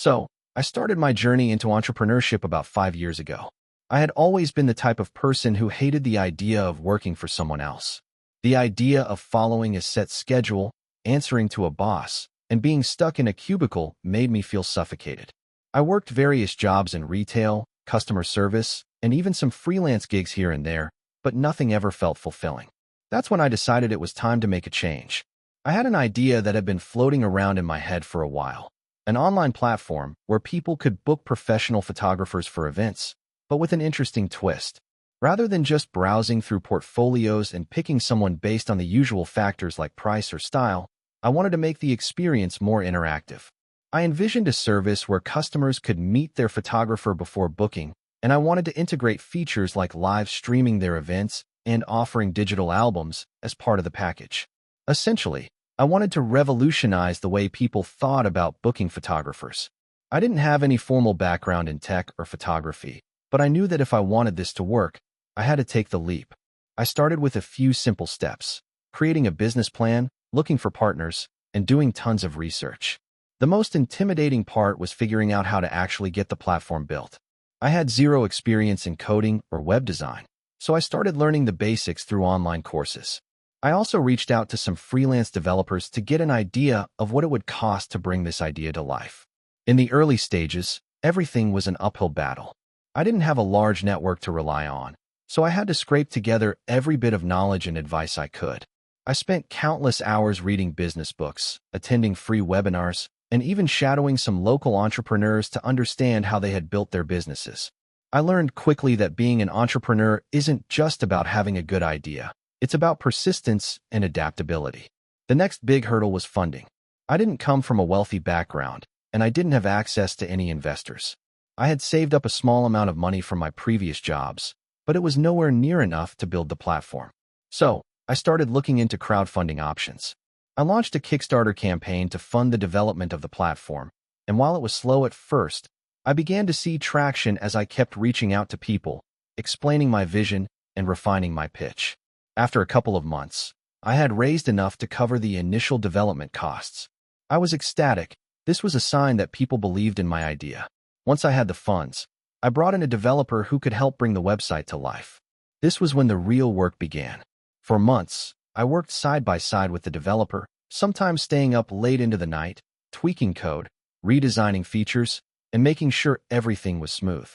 So, I started my journey into entrepreneurship about 5 years ago. I had always been the type of person who hated the idea of working for someone else. The idea of following a set schedule, answering to a boss, and being stuck in a cubicle made me feel suffocated. I worked various jobs in retail, customer service, and even some freelance gigs here and there, but nothing ever felt fulfilling. That's when I decided it was time to make a change. I had an idea that had been floating around in my head for a while. An online platform where people could book professional photographers for events, but with an interesting twist. Rather than just browsing through portfolios and picking someone based on the usual factors like price or style, I wanted to make the experience more interactive. I envisioned a service where customers could meet their photographer before booking, and I wanted to integrate features like live streaming their events and offering digital albums as part of the package. Essentially, I wanted to revolutionize the way people thought about booking photographers. I didn't have any formal background in tech or photography, but I knew that if I wanted this to work, I had to take the leap. I started with a few simple steps: creating a business plan, looking for partners, and doing tons of research. The most intimidating part was figuring out how to actually get the platform built. I had zero experience in coding or web design, so I started learning the basics through online courses. I also reached out to some freelance developers to get an idea of what it would cost to bring this idea to life. In the early stages, everything was an uphill battle. I didn't have a large network to rely on, so I had to scrape together every bit of knowledge and advice I could. I spent countless hours reading business books, attending free webinars, and even shadowing some local entrepreneurs to understand how they had built their businesses. I learned quickly that being an entrepreneur isn't just about having a good idea. It's about persistence and adaptability. The next big hurdle was funding. I didn't come from a wealthy background, and I didn't have access to any investors. I had saved up a small amount of money from my previous jobs, but it was nowhere near enough to build the platform. So, I started looking into crowdfunding options. I launched a Kickstarter campaign to fund the development of the platform, and while it was slow at first, I began to see traction as I kept reaching out to people, explaining my vision, and refining my pitch. After a couple of months, I had raised enough to cover the initial development costs. I was ecstatic. This was a sign that people believed in my idea. Once I had the funds, I brought in a developer who could help bring the website to life. This was when the real work began. For months, I worked side by side with the developer, sometimes staying up late into the night, tweaking code, redesigning features, and making sure everything was smooth.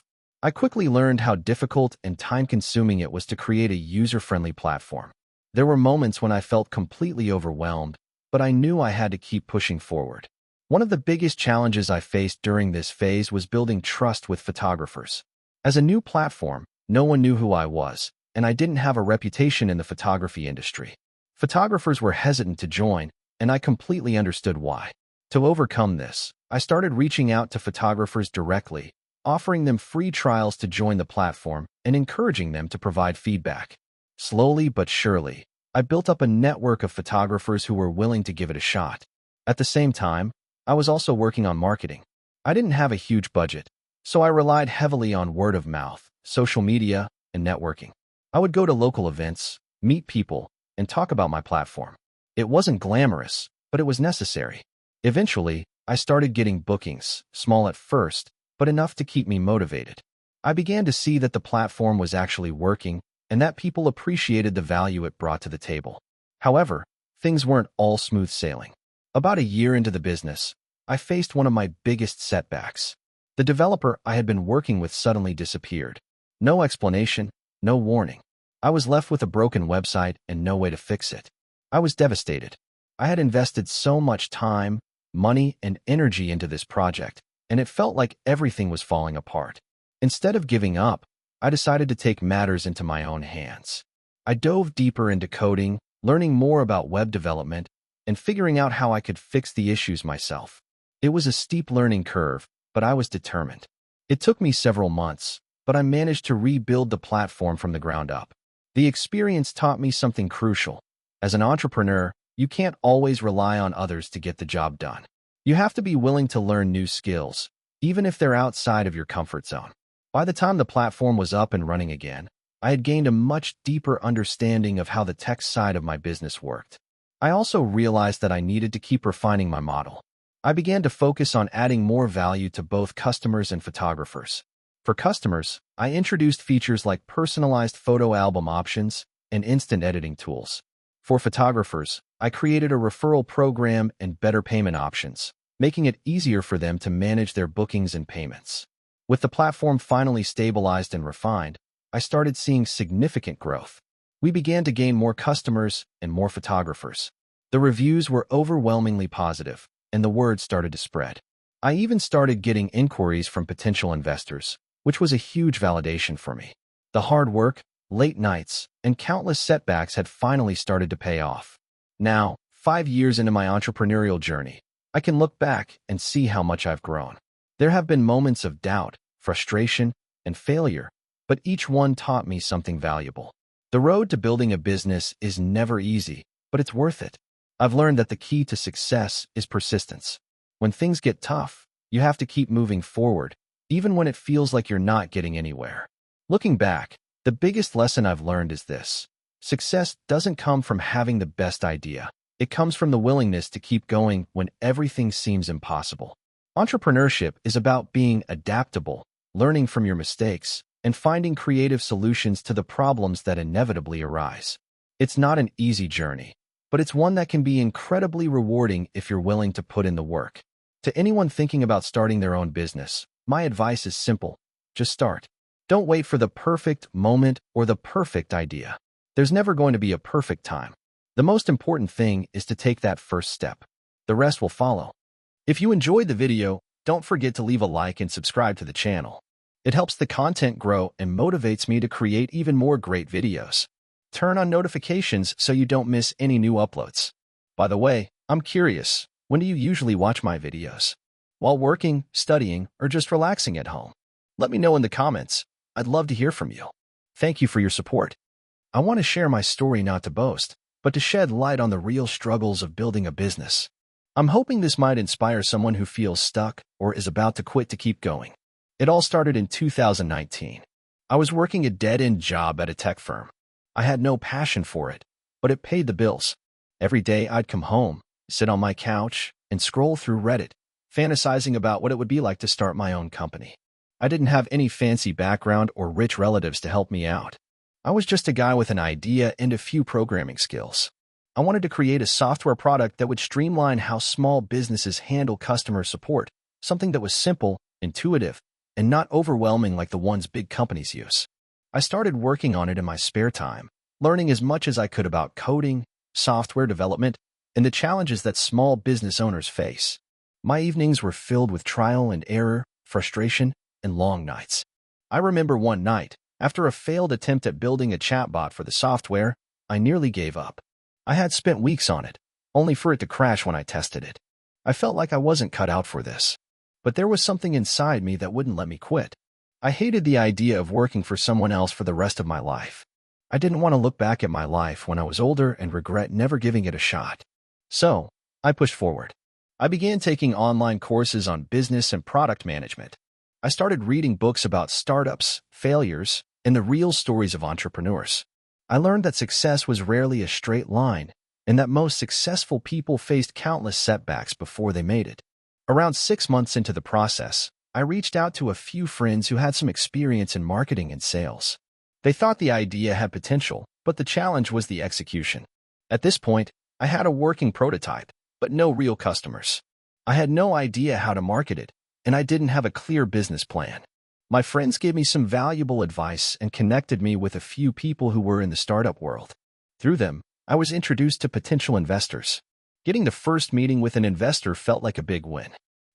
I quickly learned how difficult and time-consuming it was to create a user-friendly platform. There were moments when I felt completely overwhelmed, but I knew I had to keep pushing forward. One of the biggest challenges I faced during this phase was building trust with photographers. As a new platform, no one knew who I was, and I didn't have a reputation in the photography industry. Photographers were hesitant to join, and I completely understood why. To overcome this, I started reaching out to photographers directly, offering them free trials to join the platform and encouraging them to provide feedback. Slowly but surely, I built up a network of photographers who were willing to give it a shot. At the same time, I was also working on marketing. I didn't have a huge budget, so I relied heavily on word of mouth, social media, and networking. I would go to local events, meet people, and talk about my platform. It wasn't glamorous, but it was necessary. Eventually, I started getting bookings, small at first, but enough to keep me motivated. I began to see that the platform was actually working and that people appreciated the value it brought to the table. However, things weren't all smooth sailing. About a year into the business, I faced one of my biggest setbacks. The developer I had been working with suddenly disappeared. No explanation, no warning. I was left with a broken website and no way to fix it. I was devastated. I had invested so much time, money, and energy into this project, and it felt like everything was falling apart. Instead of giving up, I decided to take matters into my own hands. I dove deeper into coding, learning more about web development, and figuring out how I could fix the issues myself. It was a steep learning curve, but I was determined. It took me several months, but I managed to rebuild the platform from the ground up. The experience taught me something crucial. As an entrepreneur, you can't always rely on others to get the job done. You have to be willing to learn new skills, even if they're outside of your comfort zone. By the time the platform was up and running again, I had gained a much deeper understanding of how the tech side of my business worked. I also realized that I needed to keep refining my model. I began to focus on adding more value to both customers and photographers. For customers, I introduced features like personalized photo album options and instant editing tools. For photographers, I created a referral program and better payment options, making it easier for them to manage their bookings and payments. With the platform finally stabilized and refined, I started seeing significant growth. We began to gain more customers and more photographers. The reviews were overwhelmingly positive, and the word started to spread. I even started getting inquiries from potential investors, which was a huge validation for me. The hard work, late nights, and countless setbacks had finally started to pay off. Now, 5 years into my entrepreneurial journey, I can look back and see how much I've grown. There have been moments of doubt, frustration, and failure, but each one taught me something valuable. The road to building a business is never easy, but it's worth it. I've learned that the key to success is persistence. When things get tough, you have to keep moving forward, even when it feels like you're not getting anywhere. Looking back, the biggest lesson I've learned is this: success doesn't come from having the best idea. It comes from the willingness to keep going when everything seems impossible. Entrepreneurship is about being adaptable, learning from your mistakes, and finding creative solutions to the problems that inevitably arise. It's not an easy journey, but it's one that can be incredibly rewarding if you're willing to put in the work. To anyone thinking about starting their own business, my advice is simple: just start. Don't wait for the perfect moment or the perfect idea. There's never going to be a perfect time. The most important thing is to take that first step. The rest will follow. If you enjoyed the video, don't forget to leave a like and subscribe to the channel. It helps the content grow and motivates me to create even more great videos. Turn on notifications so you don't miss any new uploads. By the way, I'm curious, when do you usually watch my videos? While working, studying, or just relaxing at home? Let me know in the comments. I'd love to hear from you. Thank you for your support. I want to share my story not to boast, but to shed light on the real struggles of building a business. I'm hoping this might inspire someone who feels stuck or is about to quit to keep going. It all started in 2019. I was working a dead-end job at a tech firm. I had no passion for it, but it paid the bills. Every day I'd come home, sit on my couch, and scroll through Reddit, fantasizing about what it would be like to start my own company. I didn't have any fancy background or rich relatives to help me out. I was just a guy with an idea and a few programming skills. I wanted to create a software product that would streamline how small businesses handle customer support, something that was simple, intuitive, and not overwhelming like the ones big companies use. I started working on it in my spare time, learning as much as I could about coding, software development, and the challenges that small business owners face. My evenings were filled with trial and error, frustration, and long nights. I remember one night, after a failed attempt at building a chatbot for the software, I nearly gave up. I had spent weeks on it, only for it to crash when I tested it. I felt like I wasn't cut out for this. But there was something inside me that wouldn't let me quit. I hated the idea of working for someone else for the rest of my life. I didn't want to look back at my life when I was older and regret never giving it a shot. So, I pushed forward. I began taking online courses on business and product management. I started reading books about startups, failures, and the real stories of entrepreneurs. I learned that success was rarely a straight line, and that most successful people faced countless setbacks before they made it. Around 6 months into the process, I reached out to a few friends who had some experience in marketing and sales. They thought the idea had potential, but the challenge was the execution. At this point, I had a working prototype, but no real customers. I had no idea how to market it, and I didn't have a clear business plan. My friends gave me some valuable advice and connected me with a few people who were in the startup world. Through them, I was introduced to potential investors. Getting the first meeting with an investor felt like a big win.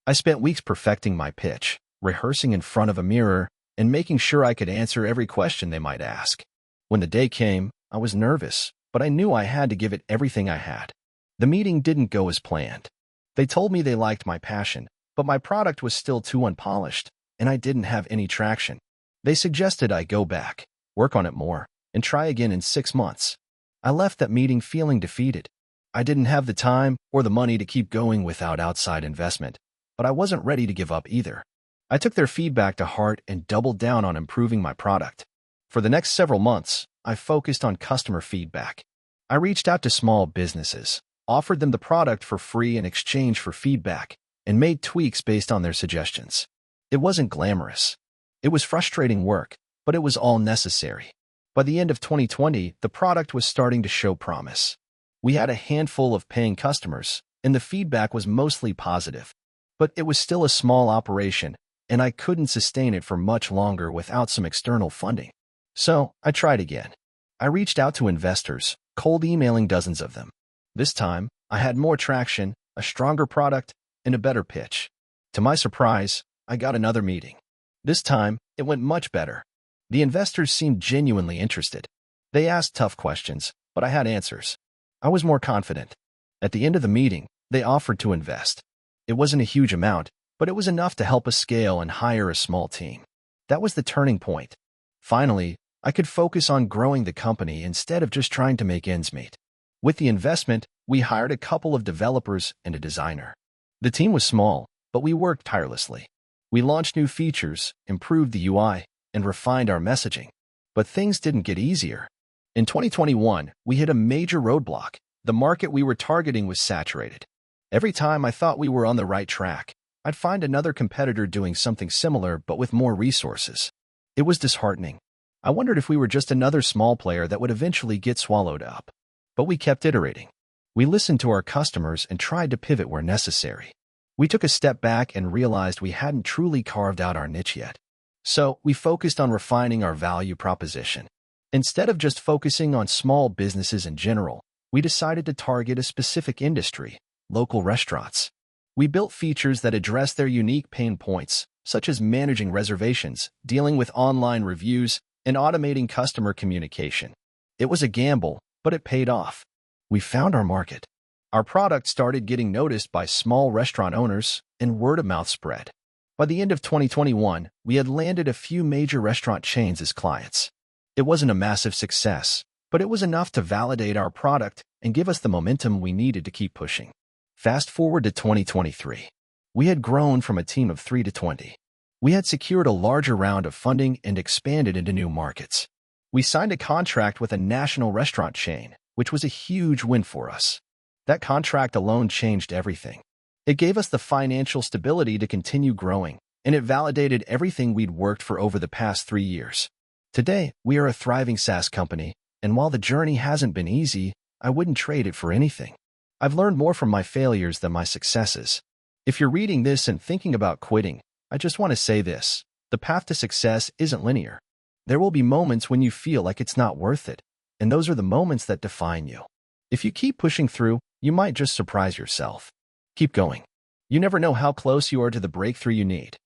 I spent weeks perfecting my pitch, rehearsing in front of a mirror, and making sure I could answer every question they might ask. When the day came, I was nervous, but I knew I had to give it everything I had. The meeting didn't go as planned. They told me they liked my passion, but my product was still too unpolished, and I didn't have any traction. They suggested I go back, work on it more, and try again in 6 months. I left that meeting feeling defeated. I didn't have the time or the money to keep going without outside investment, but I wasn't ready to give up either. I took their feedback to heart and doubled down on improving my product. For the next several months, I focused on customer feedback. I reached out to small businesses, offered them the product for free in exchange for feedback, and made tweaks based on their suggestions. It wasn't glamorous. It was frustrating work, but it was all necessary. By the end of 2020, the product was starting to show promise. We had a handful of paying customers, and the feedback was mostly positive. But it was still a small operation, and I couldn't sustain it for much longer without some external funding. So I tried again. I reached out to investors, cold emailing dozens of them. This time, I had more traction, a stronger product, and a better pitch. To my surprise, I got another meeting. This time, it went much better. The investors seemed genuinely interested. They asked tough questions, but I had answers. I was more confident. At the end of the meeting, they offered to invest. It wasn't a huge amount, but it was enough to help us scale and hire a small team. That was the turning point. Finally, I could focus on growing the company instead of just trying to make ends meet. With the investment, we hired a couple of developers and a designer. The team was small, but we worked tirelessly. We launched new features, improved the UI, and refined our messaging. But things didn't get easier. In 2021, we hit a major roadblock. The market we were targeting was saturated. Every time I thought we were on the right track, I'd find another competitor doing something similar but with more resources. It was disheartening. I wondered if we were just another small player that would eventually get swallowed up. But we kept iterating. We listened to our customers and tried to pivot where necessary. We took a step back and realized we hadn't truly carved out our niche yet. So we focused on refining our value proposition. Instead of just focusing on small businesses in general, we decided to target a specific industry, local restaurants. We built features that address their unique pain points, such as managing reservations, dealing with online reviews, and automating customer communication. It was a gamble, but it paid off. We found our market. Our product started getting noticed by small restaurant owners, and word of mouth spread. By the end of 2021, we had landed a few major restaurant chains as clients. It wasn't a massive success, but it was enough to validate our product and give us the momentum we needed to keep pushing. Fast forward to 2023. We had grown from a team of 3 to 20. We had secured a larger round of funding and expanded into new markets. We signed a contract with a national restaurant chain, which was a huge win for us. That contract alone changed everything. It gave us the financial stability to continue growing, and it validated everything we'd worked for over the past 3 years. Today, we are a thriving SaaS company, and while the journey hasn't been easy, I wouldn't trade it for anything. I've learned more from my failures than my successes. If you're reading this and thinking about quitting, I just want to say this: the path to success isn't linear. There will be moments when you feel like it's not worth it, and those are the moments that define you. If you keep pushing through, you might just surprise yourself. Keep going. You never know how close you are to the breakthrough you need.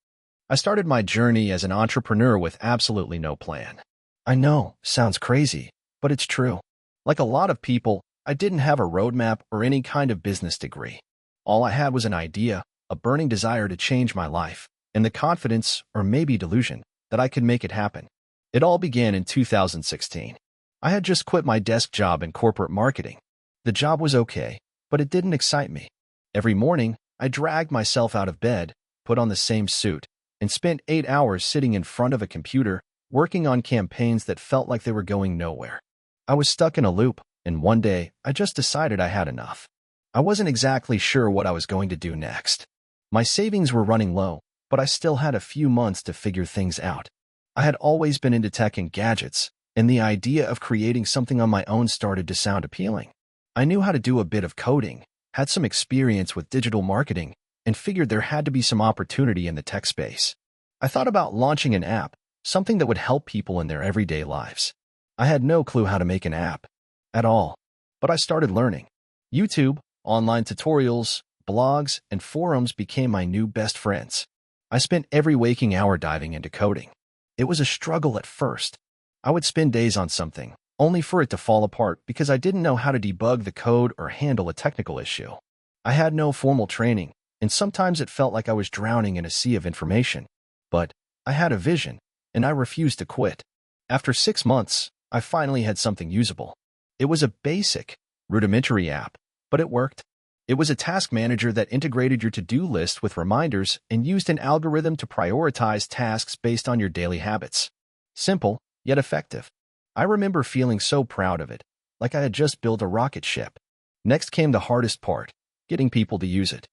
I started my journey as an entrepreneur with absolutely no plan. I know, sounds crazy, but it's true. Like a lot of people, I didn't have a roadmap or any kind of business degree. All I had was an idea, a burning desire to change my life, and the confidence, or maybe delusion, that I could make it happen. It all began in 2016. I had just quit my desk job in corporate marketing. The job was okay, but it didn't excite me. Every morning, I dragged myself out of bed, put on the same suit, and spent 8 hours sitting in front of a computer, working on campaigns that felt like they were going nowhere. I was stuck in a loop, and one day, I just decided I had enough. I wasn't exactly sure what I was going to do next. My savings were running low, but I still had a few months to figure things out. I had always been into tech and gadgets, and the idea of creating something on my own started to sound appealing. I knew how to do a bit of coding, had some experience with digital marketing, and figured there had to be some opportunity in the tech space. I thought about launching an app, something that would help people in their everyday lives. I had no clue how to make an app at all, but I started learning. YouTube, online tutorials, blogs, and forums became my new best friends. I spent every waking hour diving into coding. It was a struggle at first. I would spend days on something, only for it to fall apart because I didn't know how to debug the code or handle a technical issue. I had no formal training, and sometimes it felt like I was drowning in a sea of information. But I had a vision, and I refused to quit. After 6 months, I finally had something usable. It was a basic, rudimentary app, but it worked. It was a task manager that integrated your to-do list with reminders and used an algorithm to prioritize tasks based on your daily habits. Simple, yet effective. I remember feeling so proud of it, like I had just built a rocket ship. Next came the hardest part, getting people to use it.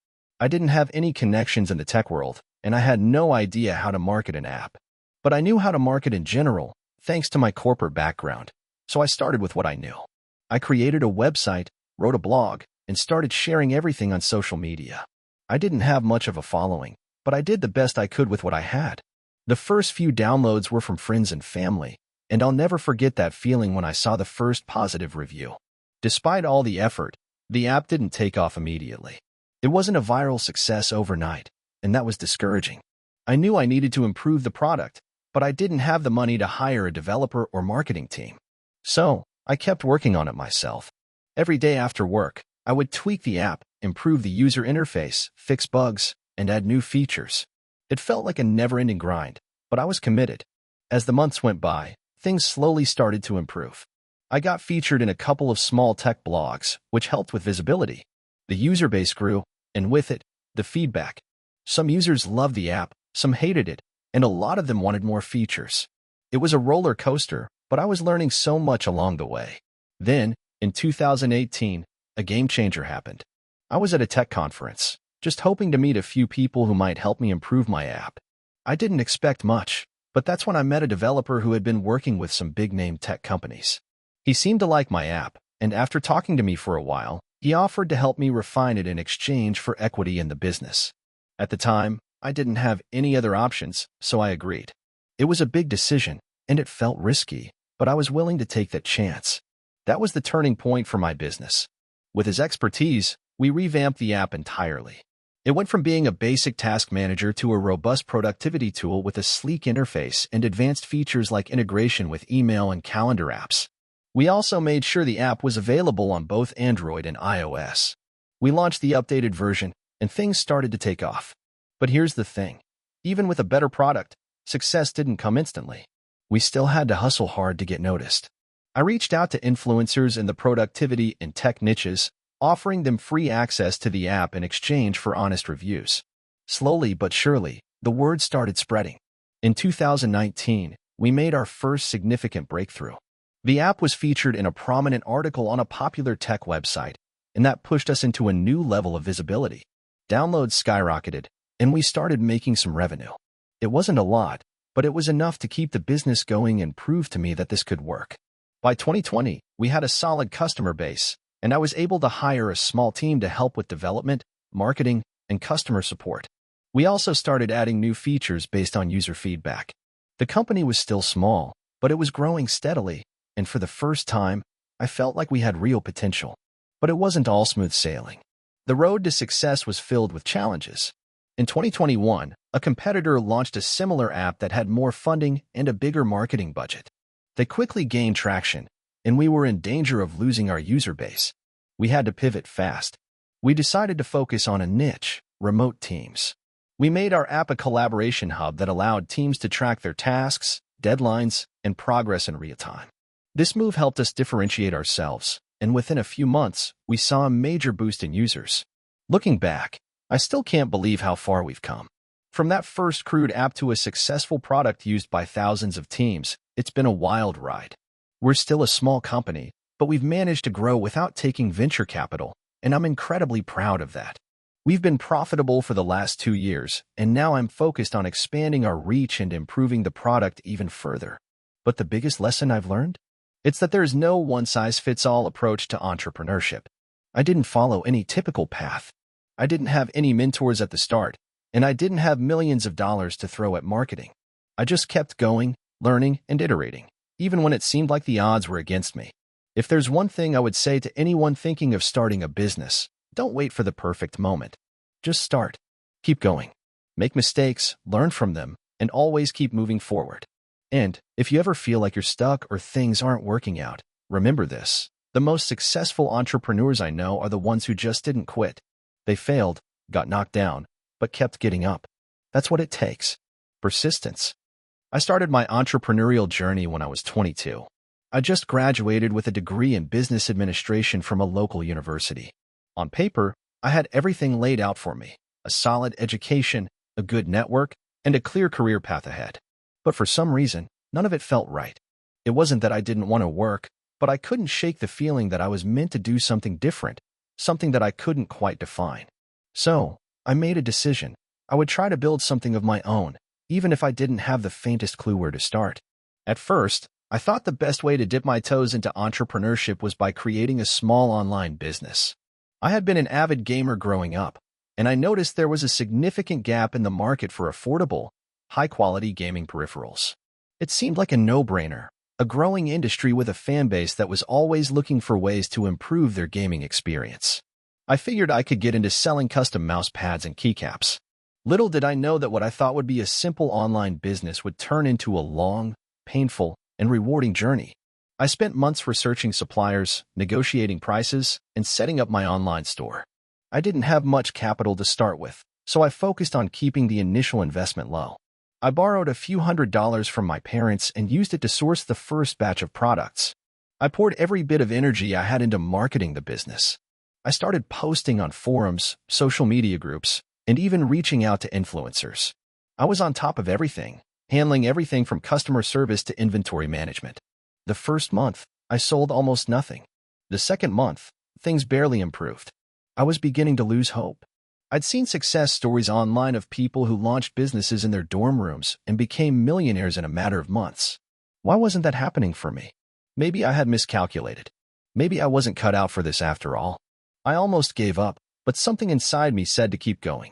I didn't have any connections in the tech world, and I had no idea how to market an app. But I knew how to market in general, thanks to my corporate background, so I started with what I knew. I created a website, wrote a blog, and started sharing everything on social media. I didn't have much of a following, but I did the best I could with what I had. The first few downloads were from friends and family, and I'll never forget that feeling when I saw the first positive review. Despite all the effort, the app didn't take off immediately. It wasn't a viral success overnight, and that was discouraging. I knew I needed to improve the product, but I didn't have the money to hire a developer or marketing team. So, I kept working on it myself. Every day after work, I would tweak the app, improve the user interface, fix bugs, and add new features. It felt like a never-ending grind, but I was committed. As the months went by, things slowly started to improve. I got featured in a couple of small tech blogs, which helped with visibility. The user base grew, and with it, the feedback. Some users loved the app, some hated it, and a lot of them wanted more features. It was a roller coaster, but I was learning so much along the way. Then, in 2018, a game changer happened. I was at a tech conference, just hoping to meet a few people who might help me improve my app. I didn't expect much, but that's when I met a developer who had been working with some big-name tech companies. He seemed to like my app, and after talking to me for a while, he offered to help me refine it in exchange for equity in the business. At the time, I didn't have any other options, so I agreed. It was a big decision, and it felt risky, but I was willing to take that chance. That was the turning point for my business. With his expertise, we revamped the app entirely. It went from being a basic task manager to a robust productivity tool with a sleek interface and advanced features like integration with email and calendar apps. We also made sure the app was available on both Android and iOS. We launched the updated version, and things started to take off. But here's the thing. Even with a better product, success didn't come instantly. We still had to hustle hard to get noticed. I reached out to influencers in the productivity and tech niches, offering them free access to the app in exchange for honest reviews. Slowly but surely, the word started spreading. In 2019, we made our first significant breakthrough. The app was featured in a prominent article on a popular tech website, and that pushed us into a new level of visibility. Downloads skyrocketed, and we started making some revenue. It wasn't a lot, but it was enough to keep the business going and prove to me that this could work. By 2020, we had a solid customer base, and I was able to hire a small team to help with development, marketing, and customer support. We also started adding new features based on user feedback. The company was still small, but it was growing steadily, and for the first time, I felt like we had real potential. But it wasn't all smooth sailing. The road to success was filled with challenges. In 2021, a competitor launched a similar app that had more funding and a bigger marketing budget. They quickly gained traction, and we were in danger of losing our user base. We had to pivot fast. We decided to focus on a niche, remote teams. We made our app a collaboration hub that allowed teams to track their tasks, deadlines, and progress in real time. This move helped us differentiate ourselves, and within a few months, we saw a major boost in users. Looking back, I still can't believe how far we've come. From that first crude app to a successful product used by thousands of teams, it's been a wild ride. We're still a small company, but we've managed to grow without taking venture capital, and I'm incredibly proud of that. We've been profitable for the last 2 years, and now I'm focused on expanding our reach and improving the product even further. But the biggest lesson I've learned? It's that there is no one-size-fits-all approach to entrepreneurship. I didn't follow any typical path. I didn't have any mentors at the start, and I didn't have millions of dollars to throw at marketing. I just kept going, learning, and iterating, even when it seemed like the odds were against me. If there's one thing I would say to anyone thinking of starting a business, don't wait for the perfect moment. Just start. Keep going. Make mistakes, learn from them, and always keep moving forward. And if you ever feel like you're stuck or things aren't working out, remember this. The most successful entrepreneurs I know are the ones who just didn't quit. They failed, got knocked down, but kept getting up. That's what it takes. Persistence. I started my entrepreneurial journey when I was 22. I just graduated with a degree in business administration from a local university. On paper, I had everything laid out for me: a solid education, a good network, and a clear career path ahead. But for some reason, none of it felt right. It wasn't that I didn't want to work, but I couldn't shake the feeling that I was meant to do something different, something that I couldn't quite define. So, I made a decision. I would try to build something of my own, even if I didn't have the faintest clue where to start. At first, I thought the best way to dip my toes into entrepreneurship was by creating a small online business. I had been an avid gamer growing up, and I noticed there was a significant gap in the market for affordable, high-quality gaming peripherals. It seemed like a no-brainer, a growing industry with a fan base that was always looking for ways to improve their gaming experience. I figured I could get into selling custom mouse pads and keycaps. Little did I know that what I thought would be a simple online business would turn into a long, painful, and rewarding journey. I spent months researching suppliers, negotiating prices, and setting up my online store. I didn't have much capital to start with, so I focused on keeping the initial investment low. I borrowed a few $100s from my parents and used it to source the first batch of products. I poured every bit of energy I had into marketing the business. I started posting on forums, social media groups, and even reaching out to influencers. I was on top of everything, handling everything from customer service to inventory management. The first month, I sold almost nothing. The second month, things barely improved. I was beginning to lose hope. I'd seen success stories online of people who launched businesses in their dorm rooms and became millionaires in a matter of months. Why wasn't that happening for me? Maybe I had miscalculated. Maybe I wasn't cut out for this after all. I almost gave up, but something inside me said to keep going.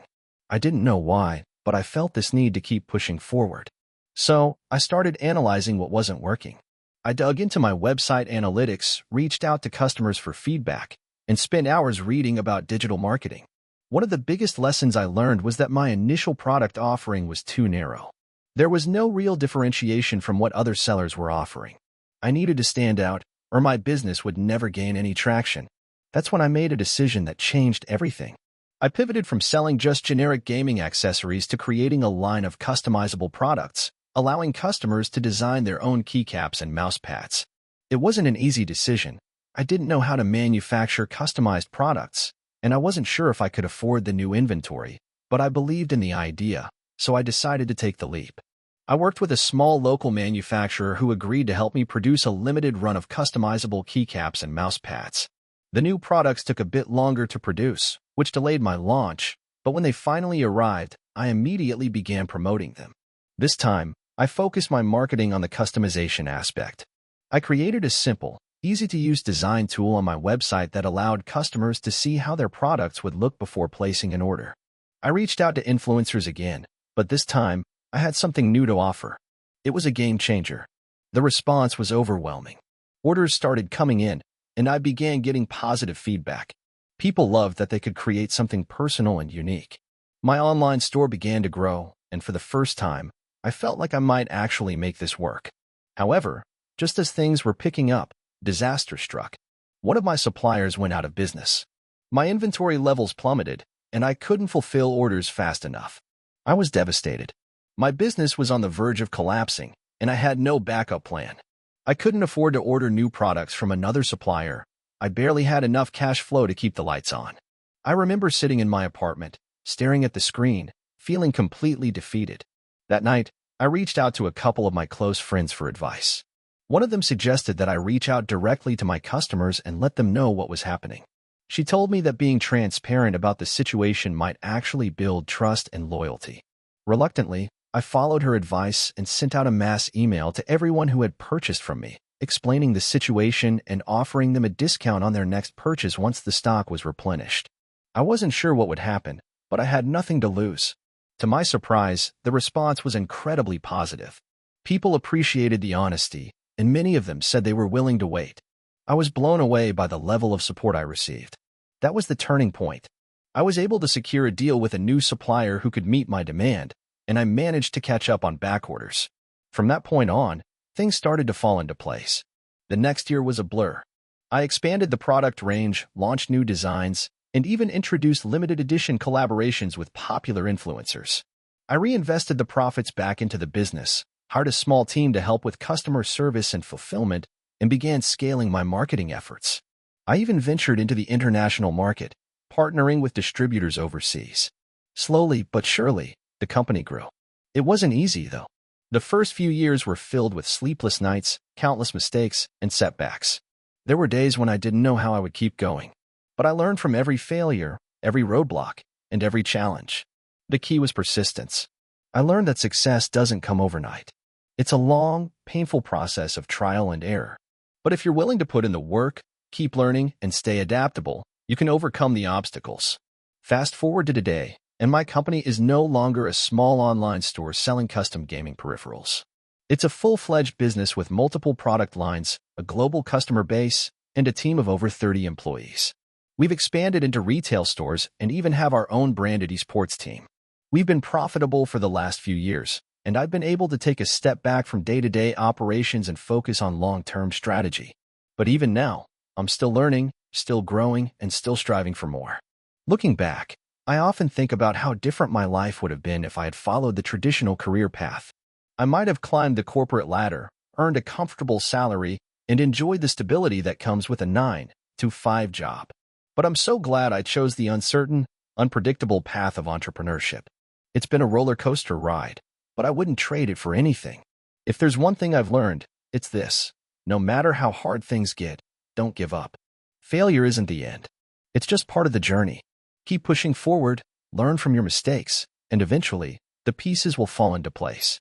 I didn't know why, but I felt this need to keep pushing forward. So, I started analyzing what wasn't working. I dug into my website analytics, reached out to customers for feedback, and spent hours reading about digital marketing. One of the biggest lessons I learned was that my initial product offering was too narrow. There was no real differentiation from what other sellers were offering. I needed to stand out, or my business would never gain any traction. That's when I made a decision that changed everything. I pivoted from selling just generic gaming accessories to creating a line of customizable products, allowing customers to design their own keycaps and mouse pads. It wasn't an easy decision. I didn't know how to manufacture customized products, and I wasn't sure if I could afford the new inventory, but I believed in the idea, so I decided to take the leap. I worked with a small local manufacturer who agreed to help me produce a limited run of customizable keycaps and mouse pads. The new products took a bit longer to produce, which delayed my launch, but when they finally arrived, I immediately began promoting them. This time, I focused my marketing on the customization aspect. I created a simple, easy-to-use design tool on my website that allowed customers to see how their products would look before placing an order. I reached out to influencers again, but this time, I had something new to offer. It was a game changer. The response was overwhelming. Orders started coming in, and I began getting positive feedback. People loved that they could create something personal and unique. My online store began to grow, and for the first time, I felt like I might actually make this work. However, just as things were picking up, disaster struck. One of my suppliers went out of business. My inventory levels plummeted, and I couldn't fulfill orders fast enough. I was devastated. My business was on the verge of collapsing, and I had no backup plan. I couldn't afford to order new products from another supplier. I barely had enough cash flow to keep the lights on. I remember sitting in my apartment, staring at the screen, feeling completely defeated. That night, I reached out to a couple of my close friends for advice. One of them suggested that I reach out directly to my customers and let them know what was happening. She told me that being transparent about the situation might actually build trust and loyalty. Reluctantly, I followed her advice and sent out a mass email to everyone who had purchased from me, explaining the situation and offering them a discount on their next purchase once the stock was replenished. I wasn't sure what would happen, but I had nothing to lose. To my surprise, the response was incredibly positive. People appreciated the honesty, and many of them said they were willing to wait. I was blown away by the level of support I received. That was the turning point. I was able to secure a deal with a new supplier who could meet my demand, and I managed to catch up on back orders. From that point on, things started to fall into place. The next year was a blur. I expanded the product range, launched new designs, and even introduced limited edition collaborations with popular influencers. I reinvested the profits back into the business, hired a small team to help with customer service and fulfillment, and began scaling my marketing efforts. I even ventured into the international market, partnering with distributors overseas. Slowly but surely, the company grew. It wasn't easy, though. The first few years were filled with sleepless nights, countless mistakes, and setbacks. There were days when I didn't know how I would keep going. But I learned from every failure, every roadblock, and every challenge. The key was persistence. I learned that success doesn't come overnight. It's a long, painful process of trial and error. But if you're willing to put in the work, keep learning, and stay adaptable, you can overcome the obstacles. Fast forward to today, and my company is no longer a small online store selling custom gaming peripherals. It's a full-fledged business with multiple product lines, a global customer base, and a team of over 30 employees. We've expanded into retail stores and even have our own branded esports team. We've been profitable for the last few years, and I've been able to take a step back from day-to-day operations and focus on long-term strategy. But even now, I'm still learning, still growing, and still striving for more. Looking back, I often think about how different my life would have been if I had followed the traditional career path. I might have climbed the corporate ladder, earned a comfortable salary, and enjoyed the stability that comes with a 9-to-5 job. But I'm so glad I chose the uncertain, unpredictable path of entrepreneurship. It's been a roller coaster ride, but I wouldn't trade it for anything. If there's one thing I've learned, it's this. No matter how hard things get, don't give up. Failure isn't the end. It's just part of the journey. Keep pushing forward, learn from your mistakes, and eventually, the pieces will fall into place.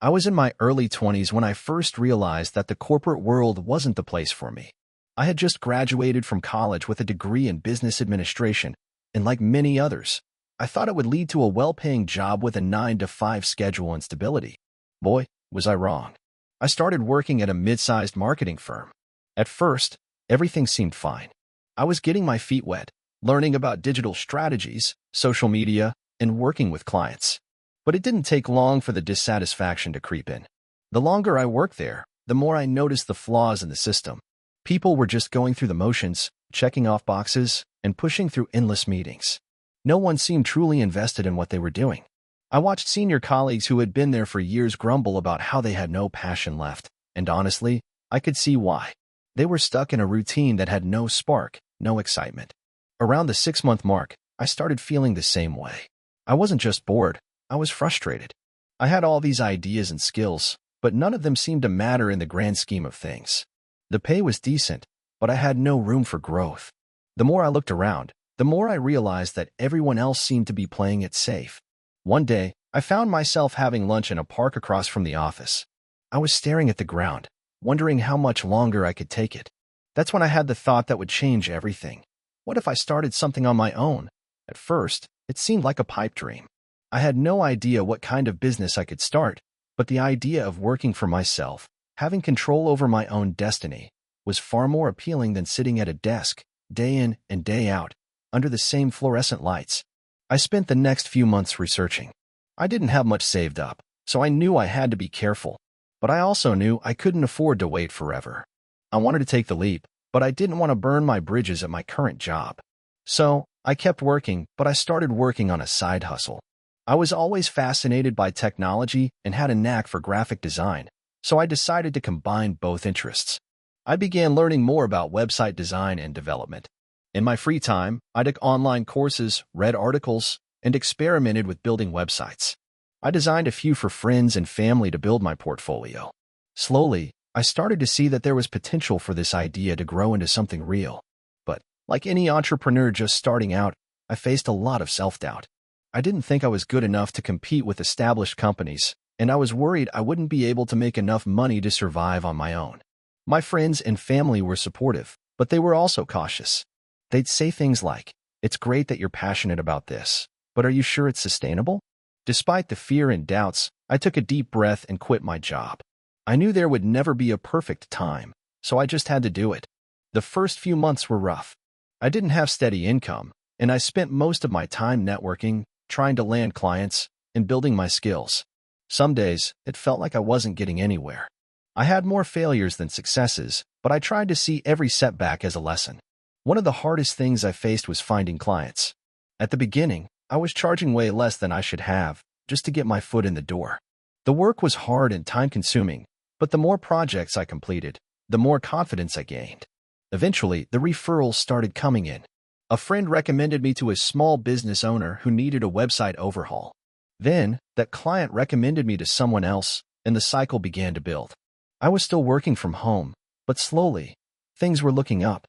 I was in my early 20s when I first realized that the corporate world wasn't the place for me. I had just graduated from college with a degree in business administration, and like many others, I thought it would lead to a well-paying job with a 9-to-5 schedule and stability. Boy, was I wrong. I started working at a mid-sized marketing firm. At first, everything seemed fine. I was getting my feet wet, learning about digital strategies, social media, and working with clients. But it didn't take long for the dissatisfaction to creep in. The longer I worked there, the more I noticed the flaws in the system. People were just going through the motions, checking off boxes, and pushing through endless meetings. No one seemed truly invested in what they were doing. I watched senior colleagues who had been there for years grumble about how they had no passion left, and honestly, I could see why. They were stuck in a routine that had no spark, no excitement. Around the 6-month mark, I started feeling the same way. I wasn't just bored, I was frustrated. I had all these ideas and skills, but none of them seemed to matter in the grand scheme of things. The pay was decent, but I had no room for growth. The more I looked around, the more I realized that everyone else seemed to be playing it safe. One day, I found myself having lunch in a park across from the office. I was staring at the ground, wondering how much longer I could take it. That's when I had the thought that would change everything. What if I started something on my own? At first, it seemed like a pipe dream. I had no idea what kind of business I could start, but the idea of working for myself, having control over my own destiny, was far more appealing than sitting at a desk, day in and day out, under the same fluorescent lights. I spent the next few months researching. I didn't have much saved up, so I knew I had to be careful. But I also knew I couldn't afford to wait forever. I wanted to take the leap, but I didn't want to burn my bridges at my current job. So, I kept working, but I started working on a side hustle. I was always fascinated by technology and had a knack for graphic design, so I decided to combine both interests. I began learning more about website design and development. In my free time, I took online courses, read articles, and experimented with building websites. I designed a few for friends and family to build my portfolio. Slowly, I started to see that there was potential for this idea to grow into something real. But, like any entrepreneur just starting out, I faced a lot of self-doubt. I didn't think I was good enough to compete with established companies, and I was worried I wouldn't be able to make enough money to survive on my own. My friends and family were supportive, but they were also cautious. They'd say things like, "It's great that you're passionate about this, but are you sure it's sustainable?" Despite the fear and doubts, I took a deep breath and quit my job. I knew there would never be a perfect time, so I just had to do it. The first few months were rough. I didn't have steady income, and I spent most of my time networking, trying to land clients, and building my skills. Some days, it felt like I wasn't getting anywhere. I had more failures than successes, but I tried to see every setback as a lesson. One of the hardest things I faced was finding clients. At the beginning, I was charging way less than I should have, just to get my foot in the door. The work was hard and time-consuming, but the more projects I completed, the more confidence I gained. Eventually, the referrals started coming in. A friend recommended me to a small business owner who needed a website overhaul. Then, that client recommended me to someone else, and the cycle began to build. I was still working from home, but slowly, things were looking up.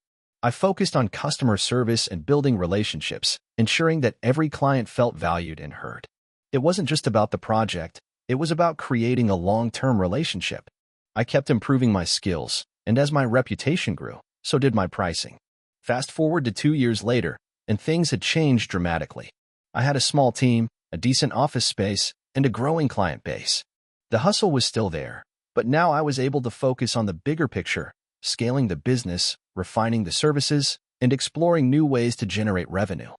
I focused on customer service and building relationships, ensuring that every client felt valued and heard. It wasn't just about the project, it was about creating a long-term relationship. I kept improving my skills, and as my reputation grew, so did my pricing. Fast forward to 2 years later, and things had changed dramatically. I had a small team, a decent office space, and a growing client base. The hustle was still there, but now I was able to focus on the bigger picture, scaling the business, refining the services, and exploring new ways to generate revenue.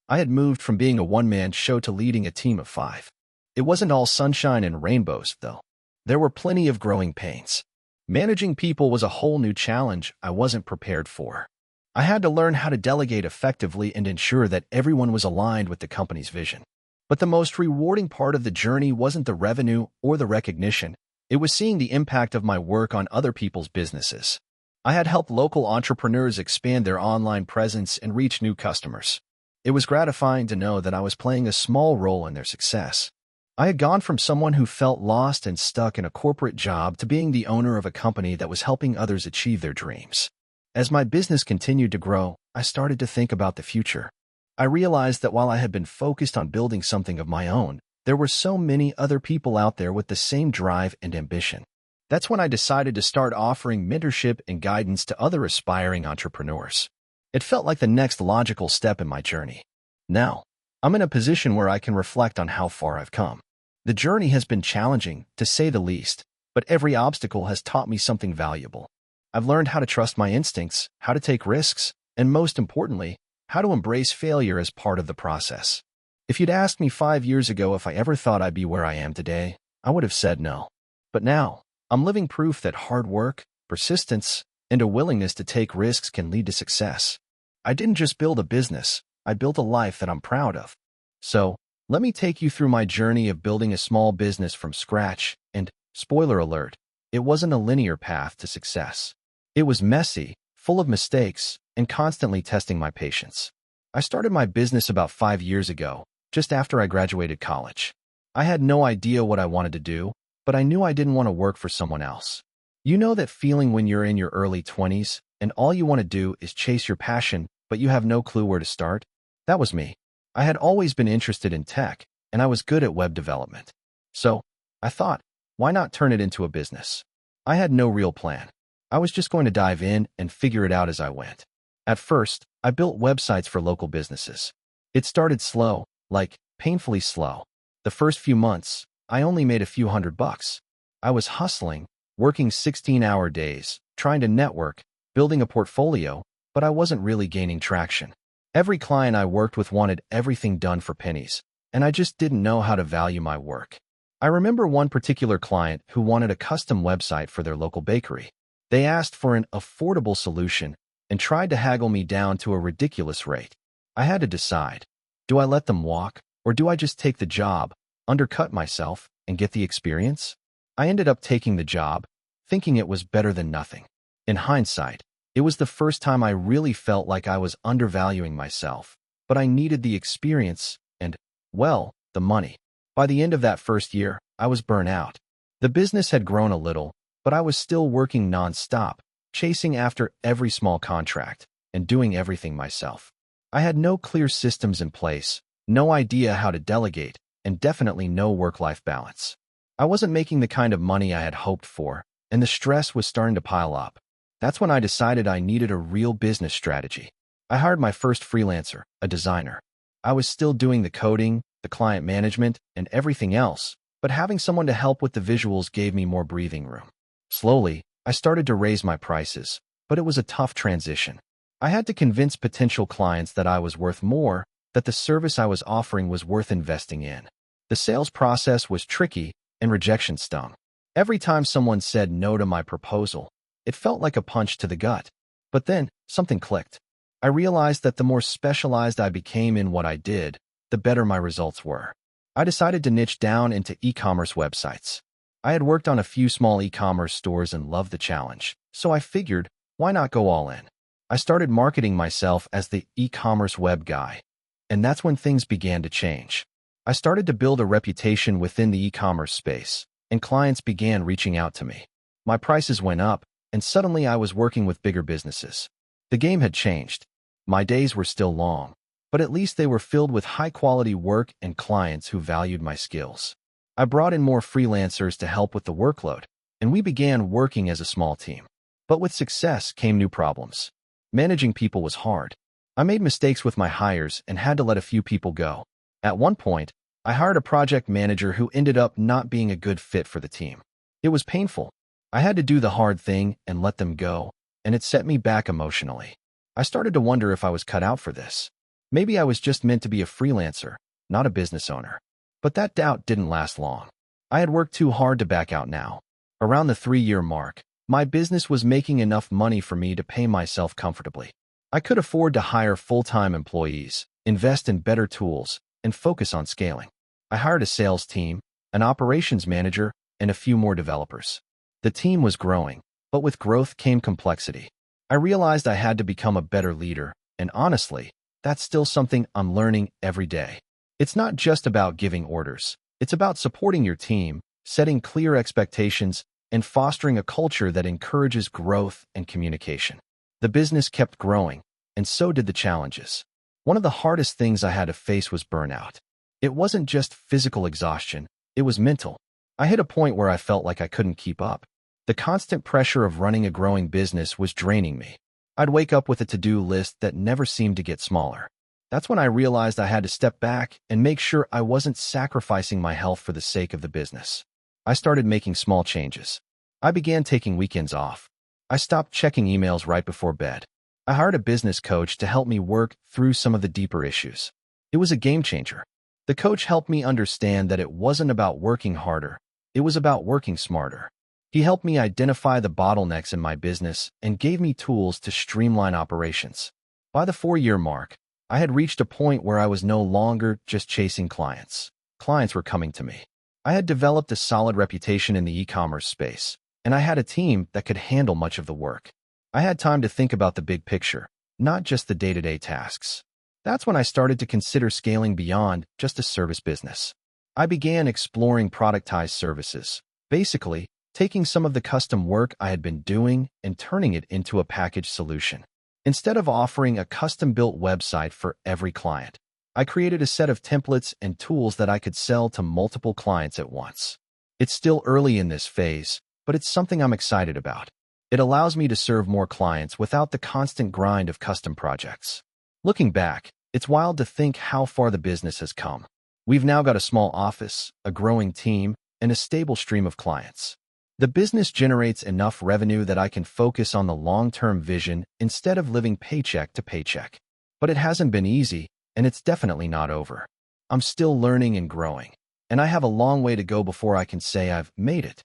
I had moved from being a one-man show to leading a team of 5. It wasn't all sunshine and rainbows, though. There were plenty of growing pains. Managing people was a whole new challenge I wasn't prepared for. I had to learn how to delegate effectively and ensure that everyone was aligned with the company's vision. But the most rewarding part of the journey wasn't the revenue or the recognition. It was seeing the impact of my work on other people's businesses. I had helped local entrepreneurs expand their online presence and reach new customers. It was gratifying to know that I was playing a small role in their success. I had gone from someone who felt lost and stuck in a corporate job to being the owner of a company that was helping others achieve their dreams. As my business continued to grow, I started to think about the future. I realized that while I had been focused on building something of my own, there were so many other people out there with the same drive and ambition. That's when I decided to start offering mentorship and guidance to other aspiring entrepreneurs. It felt like the next logical step in my journey. Now, I'm in a position where I can reflect on how far I've come. The journey has been challenging, to say the least, but every obstacle has taught me something valuable. I've learned how to trust my instincts, how to take risks, and most importantly, how to embrace failure as part of the process. If you'd asked me 5 years ago if I ever thought I'd be where I am today, I would have said no. But now, I'm living proof that hard work, persistence, and a willingness to take risks can lead to success. I didn't just build a business, I built a life that I'm proud of. So, let me take you through my journey of building a small business from scratch, and, spoiler alert, it wasn't a linear path to success. It was messy, full of mistakes, and constantly testing my patience. I started my business about 5 years ago, just after I graduated college. I had no idea what I wanted to do, but I knew I didn't want to work for someone else. You know that feeling when you're in your early 20s, and all you want to do is chase your passion, but you have no clue where to start? That was me. I had always been interested in tech, and I was good at web development. So, I thought, why not turn it into a business? I had no real plan. I was just going to dive in and figure it out as I went. At first, I built websites for local businesses. It started slow, like painfully slow. The first few months, I only made a few $100. I was hustling, working 16-hour days, trying to network, building a portfolio, but I wasn't really gaining traction. Every client I worked with wanted everything done for pennies, and I just didn't know how to value my work. I remember one particular client who wanted a custom website for their local bakery. They asked for an affordable solution and tried to haggle me down to a ridiculous rate. I had to decide, do I let them walk, or do I just take the job, undercut myself, and get the experience? I ended up taking the job, thinking it was better than nothing. In hindsight, it was the first time I really felt like I was undervaluing myself, but I needed the experience and, well, the money. By the end of that first year, I was burnt out. The business had grown a little, but I was still working nonstop, chasing after every small contract, and doing everything myself. I had no clear systems in place, no idea how to delegate, and definitely no work-life balance. I wasn't making the kind of money I had hoped for, and the stress was starting to pile up. That's when I decided I needed a real business strategy. I hired my first freelancer, a designer. I was still doing the coding, the client management, and everything else, but having someone to help with the visuals gave me more breathing room. Slowly, I started to raise my prices, but it was a tough transition. I had to convince potential clients that I was worth more, that the service I was offering was worth investing in. The sales process was tricky, and rejection stung. Every time someone said no to my proposal, it felt like a punch to the gut. But then, something clicked. I realized that the more specialized I became in what I did, the better my results were. I decided to niche down into e-commerce websites. I had worked on a few small e-commerce stores and loved the challenge, so I figured, why not go all in? I started marketing myself as the e-commerce web guy, and that's when things began to change. I started to build a reputation within the e-commerce space, and clients began reaching out to me. My prices went up, and suddenly I was working with bigger businesses. The game had changed. My days were still long, but at least they were filled with high-quality work and clients who valued my skills. I brought in more freelancers to help with the workload, and we began working as a small team. But with success came new problems. Managing people was hard. I made mistakes with my hires and had to let a few people go. At one point, I hired a project manager who ended up not being a good fit for the team. It was painful. I had to do the hard thing and let them go, and it set me back emotionally. I started to wonder if I was cut out for this. Maybe I was just meant to be a freelancer, not a business owner. But that doubt didn't last long. I had worked too hard to back out now. Around the 3-year mark, my business was making enough money for me to pay myself comfortably. I could afford to hire full-time employees, invest in better tools, and focus on scaling. I hired a sales team, an operations manager, and a few more developers. The team was growing, but with growth came complexity. I realized I had to become a better leader, and honestly, that's still something I'm learning every day. It's not just about giving orders. It's about supporting your team, setting clear expectations, and fostering a culture that encourages growth and communication. The business kept growing, and so did the challenges. One of the hardest things I had to face was burnout. It wasn't just physical exhaustion, it was mental. I hit a point where I felt like I couldn't keep up. The constant pressure of running a growing business was draining me. I'd wake up with a to-do list that never seemed to get smaller. That's when I realized I had to step back and make sure I wasn't sacrificing my health for the sake of the business. I started making small changes. I began taking weekends off. I stopped checking emails right before bed. I hired a business coach to help me work through some of the deeper issues. It was a game changer. The coach helped me understand that it wasn't about working harder, it was about working smarter. He helped me identify the bottlenecks in my business and gave me tools to streamline operations. By the 4-year mark, I had reached a point where I was no longer just chasing clients. Clients were coming to me. I had developed a solid reputation in the e-commerce space, and I had a team that could handle much of the work. I had time to think about the big picture, not just the day-to-day tasks. That's when I started to consider scaling beyond just a service business. I began exploring productized services, basically taking some of the custom work I had been doing and turning it into a packaged solution. Instead of offering a custom-built website for every client, I created a set of templates and tools that I could sell to multiple clients at once. It's still early in this phase, but it's something I'm excited about. It allows me to serve more clients without the constant grind of custom projects. Looking back, it's wild to think how far the business has come. We've now got a small office, a growing team, and a stable stream of clients. The business generates enough revenue that I can focus on the long-term vision instead of living paycheck to paycheck. But it hasn't been easy, and it's definitely not over. I'm still learning and growing, and I have a long way to go before I can say I've made it.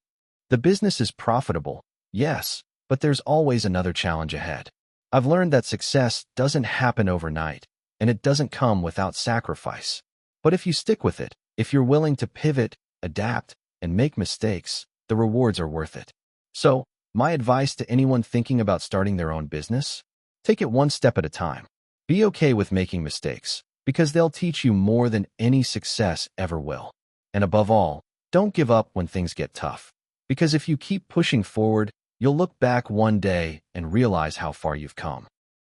The business is profitable, yes, but there's always another challenge ahead. I've learned that success doesn't happen overnight, and it doesn't come without sacrifice. But if you stick with it, if you're willing to pivot, adapt, and make mistakes, the rewards are worth it. So, my advice to anyone thinking about starting their own business? Take it one step at a time. Be okay with making mistakes, because they'll teach you more than any success ever will. And above all, don't give up when things get tough. Because if you keep pushing forward, you'll look back one day and realize how far you've come.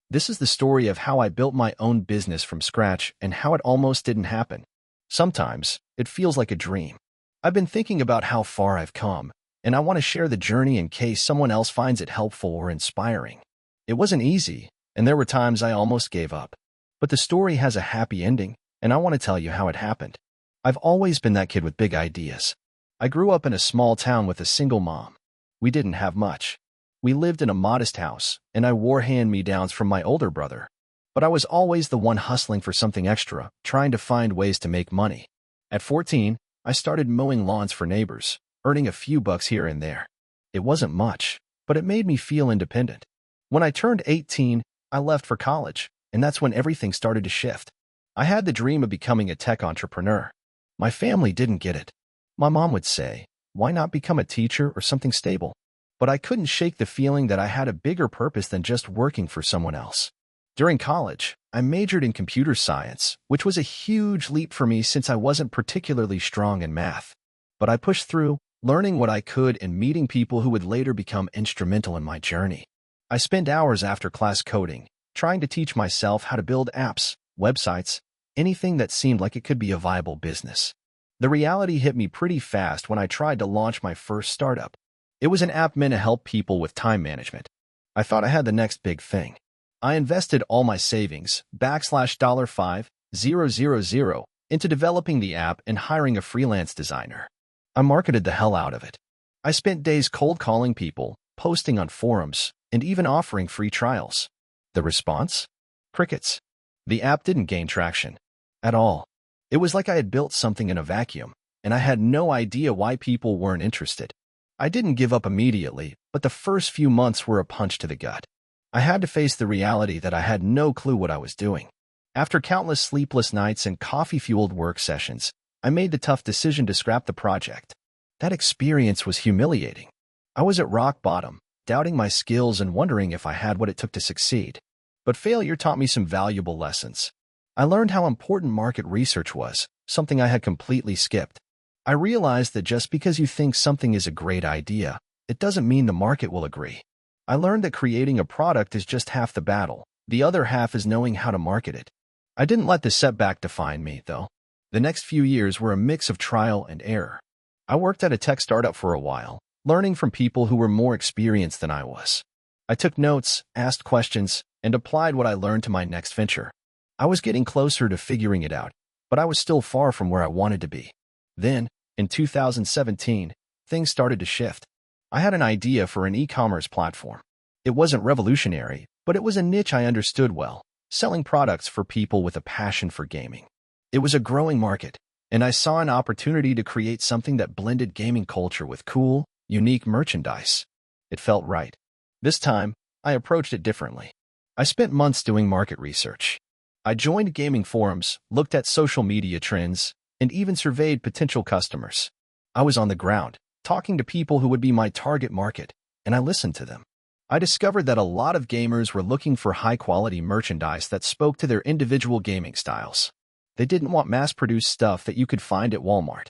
This is the story of how I built my own business from scratch and how it almost didn't happen. Sometimes, it feels like a dream. I've been thinking about how far I've come, and I want to share the journey in case someone else finds it helpful or inspiring. It wasn't easy, and there were times I almost gave up. But the story has a happy ending, and I want to tell you how it happened. I've always been that kid with big ideas. I grew up in a small town with a single mom. We didn't have much. We lived in a modest house, and I wore hand-me-downs from my older brother. But I was always the one hustling for something extra, trying to find ways to make money. At 14, I started mowing lawns for neighbors, earning a few bucks here and there. It wasn't much, but it made me feel independent. When I turned 18, I left for college, and that's when everything started to shift. I had the dream of becoming a tech entrepreneur. My family didn't get it. My mom would say, "Why not become a teacher or something stable?" But I couldn't shake the feeling that I had a bigger purpose than just working for someone else. During college, I majored in computer science, which was a huge leap for me since I wasn't particularly strong in math. But I pushed through, learning what I could and meeting people who would later become instrumental in my journey. I spent hours after class coding, trying to teach myself how to build apps, websites, anything that seemed like it could be a viable business. The reality hit me pretty fast when I tried to launch my first startup. It was an app meant to help people with time management. I thought I had the next big thing. I invested all my savings, $5,000, into developing the app and hiring a freelance designer. I marketed the hell out of it. I spent days cold calling people, posting on forums, and even offering free trials. The response? Crickets. The app didn't gain traction. At all. It was like I had built something in a vacuum, and I had no idea why people weren't interested. I didn't give up immediately, but the first few months were a punch to the gut. I had to face the reality that I had no clue what I was doing. After countless sleepless nights and coffee-fueled work sessions, I made the tough decision to scrap the project. That experience was humiliating. I was at rock bottom, doubting my skills and wondering if I had what it took to succeed. But failure taught me some valuable lessons. I learned how important market research was, something I had completely skipped. I realized that just because you think something is a great idea, it doesn't mean the market will agree. I learned that creating a product is just half the battle. The other half is knowing how to market it. I didn't let the setback define me, though. The next few years were a mix of trial and error. I worked at a tech startup for a while, learning from people who were more experienced than I was. I took notes, asked questions, and applied what I learned to my next venture. I was getting closer to figuring it out, but I was still far from where I wanted to be. Then, in 2017, things started to shift. I had an idea for an e-commerce platform. It wasn't revolutionary, but it was a niche I understood well, selling products for people with a passion for gaming. It was a growing market, and I saw an opportunity to create something that blended gaming culture with cool, unique merchandise. It felt right. This time, I approached it differently. I spent months doing market research. I joined gaming forums, looked at social media trends, and even surveyed potential customers. I was on the ground, talking to people who would be my target market, and I listened to them. I discovered that a lot of gamers were looking for high-quality merchandise that spoke to their individual gaming styles. They didn't want mass-produced stuff that you could find at Walmart.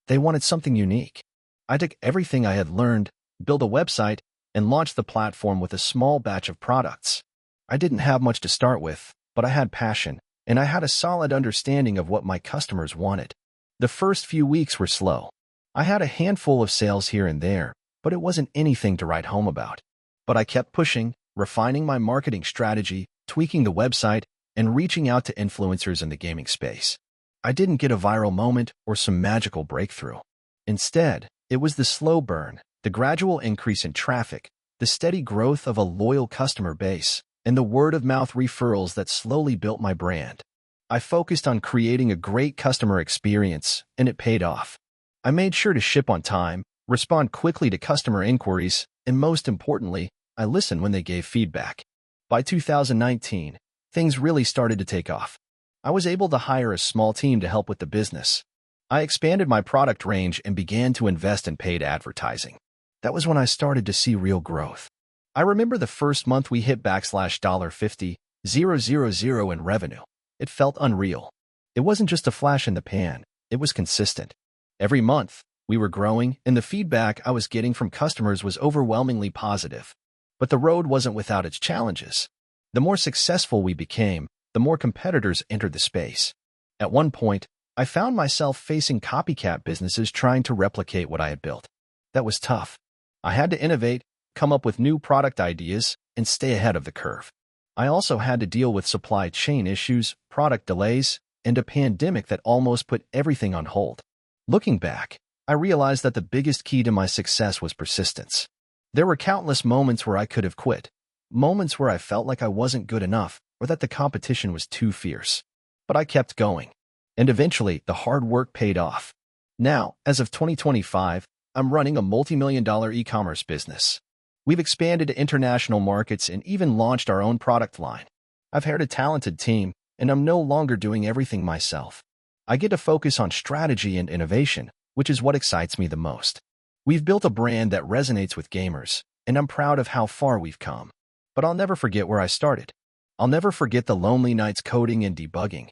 They wanted something unique. I took everything I had learned, built a website, and launched the platform with a small batch of products. I didn't have much to start with, but I had passion, and I had a solid understanding of what my customers wanted. The first few weeks were slow. I had a handful of sales here and there, but it wasn't anything to write home about. But I kept pushing, refining my marketing strategy, tweaking the website, and reaching out to influencers in the gaming space. I didn't get a viral moment or some magical breakthrough. Instead, it was the slow burn, the gradual increase in traffic, the steady growth of a loyal customer base, and the word-of-mouth referrals that slowly built my brand. I focused on creating a great customer experience, and it paid off. I made sure to ship on time, respond quickly to customer inquiries, and most importantly, I listened when they gave feedback. By 2019, things really started to take off. I was able to hire a small team to help with the business. I expanded my product range and began to invest in paid advertising. That was when I started to see real growth. I remember the first month we hit $50,000 in revenue. It felt unreal. It wasn't just a flash in the pan. It was consistent. Every month, we were growing, and the feedback I was getting from customers was overwhelmingly positive. But the road wasn't without its challenges. The more successful we became, the more competitors entered the space. At one point, I found myself facing copycat businesses trying to replicate what I had built. That was tough. I had to innovate, come up with new product ideas, and stay ahead of the curve. I also had to deal with supply chain issues, product delays, and a pandemic that almost put everything on hold. Looking back, I realized that the biggest key to my success was persistence. There were countless moments where I could have quit, moments where I felt like I wasn't good enough or that the competition was too fierce. But I kept going, and eventually the hard work paid off. Now, as of 2025, I'm running a multi-million-dollar e-commerce business. We've expanded to international markets and even launched our own product line. I've hired a talented team, and I'm no longer doing everything myself. I get to focus on strategy and innovation, which is what excites me the most. We've built a brand that resonates with gamers, and I'm proud of how far we've come. But I'll never forget where I started. I'll never forget the lonely nights coding and debugging,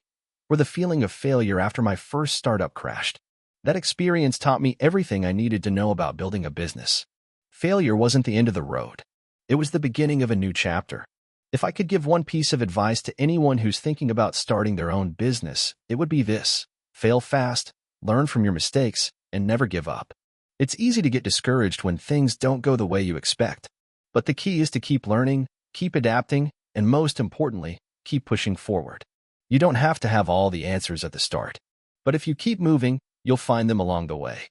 or the feeling of failure after my first startup crashed. That experience taught me everything I needed to know about building a business. Failure wasn't the end of the road. It was the beginning of a new chapter. If I could give one piece of advice to anyone who's thinking about starting their own business, it would be this: fail fast, learn from your mistakes, and never give up. It's easy to get discouraged when things don't go the way you expect. But the key is to keep learning, keep adapting, and most importantly, keep pushing forward. You don't have to have all the answers at the start. But if you keep moving, you'll find them along the way.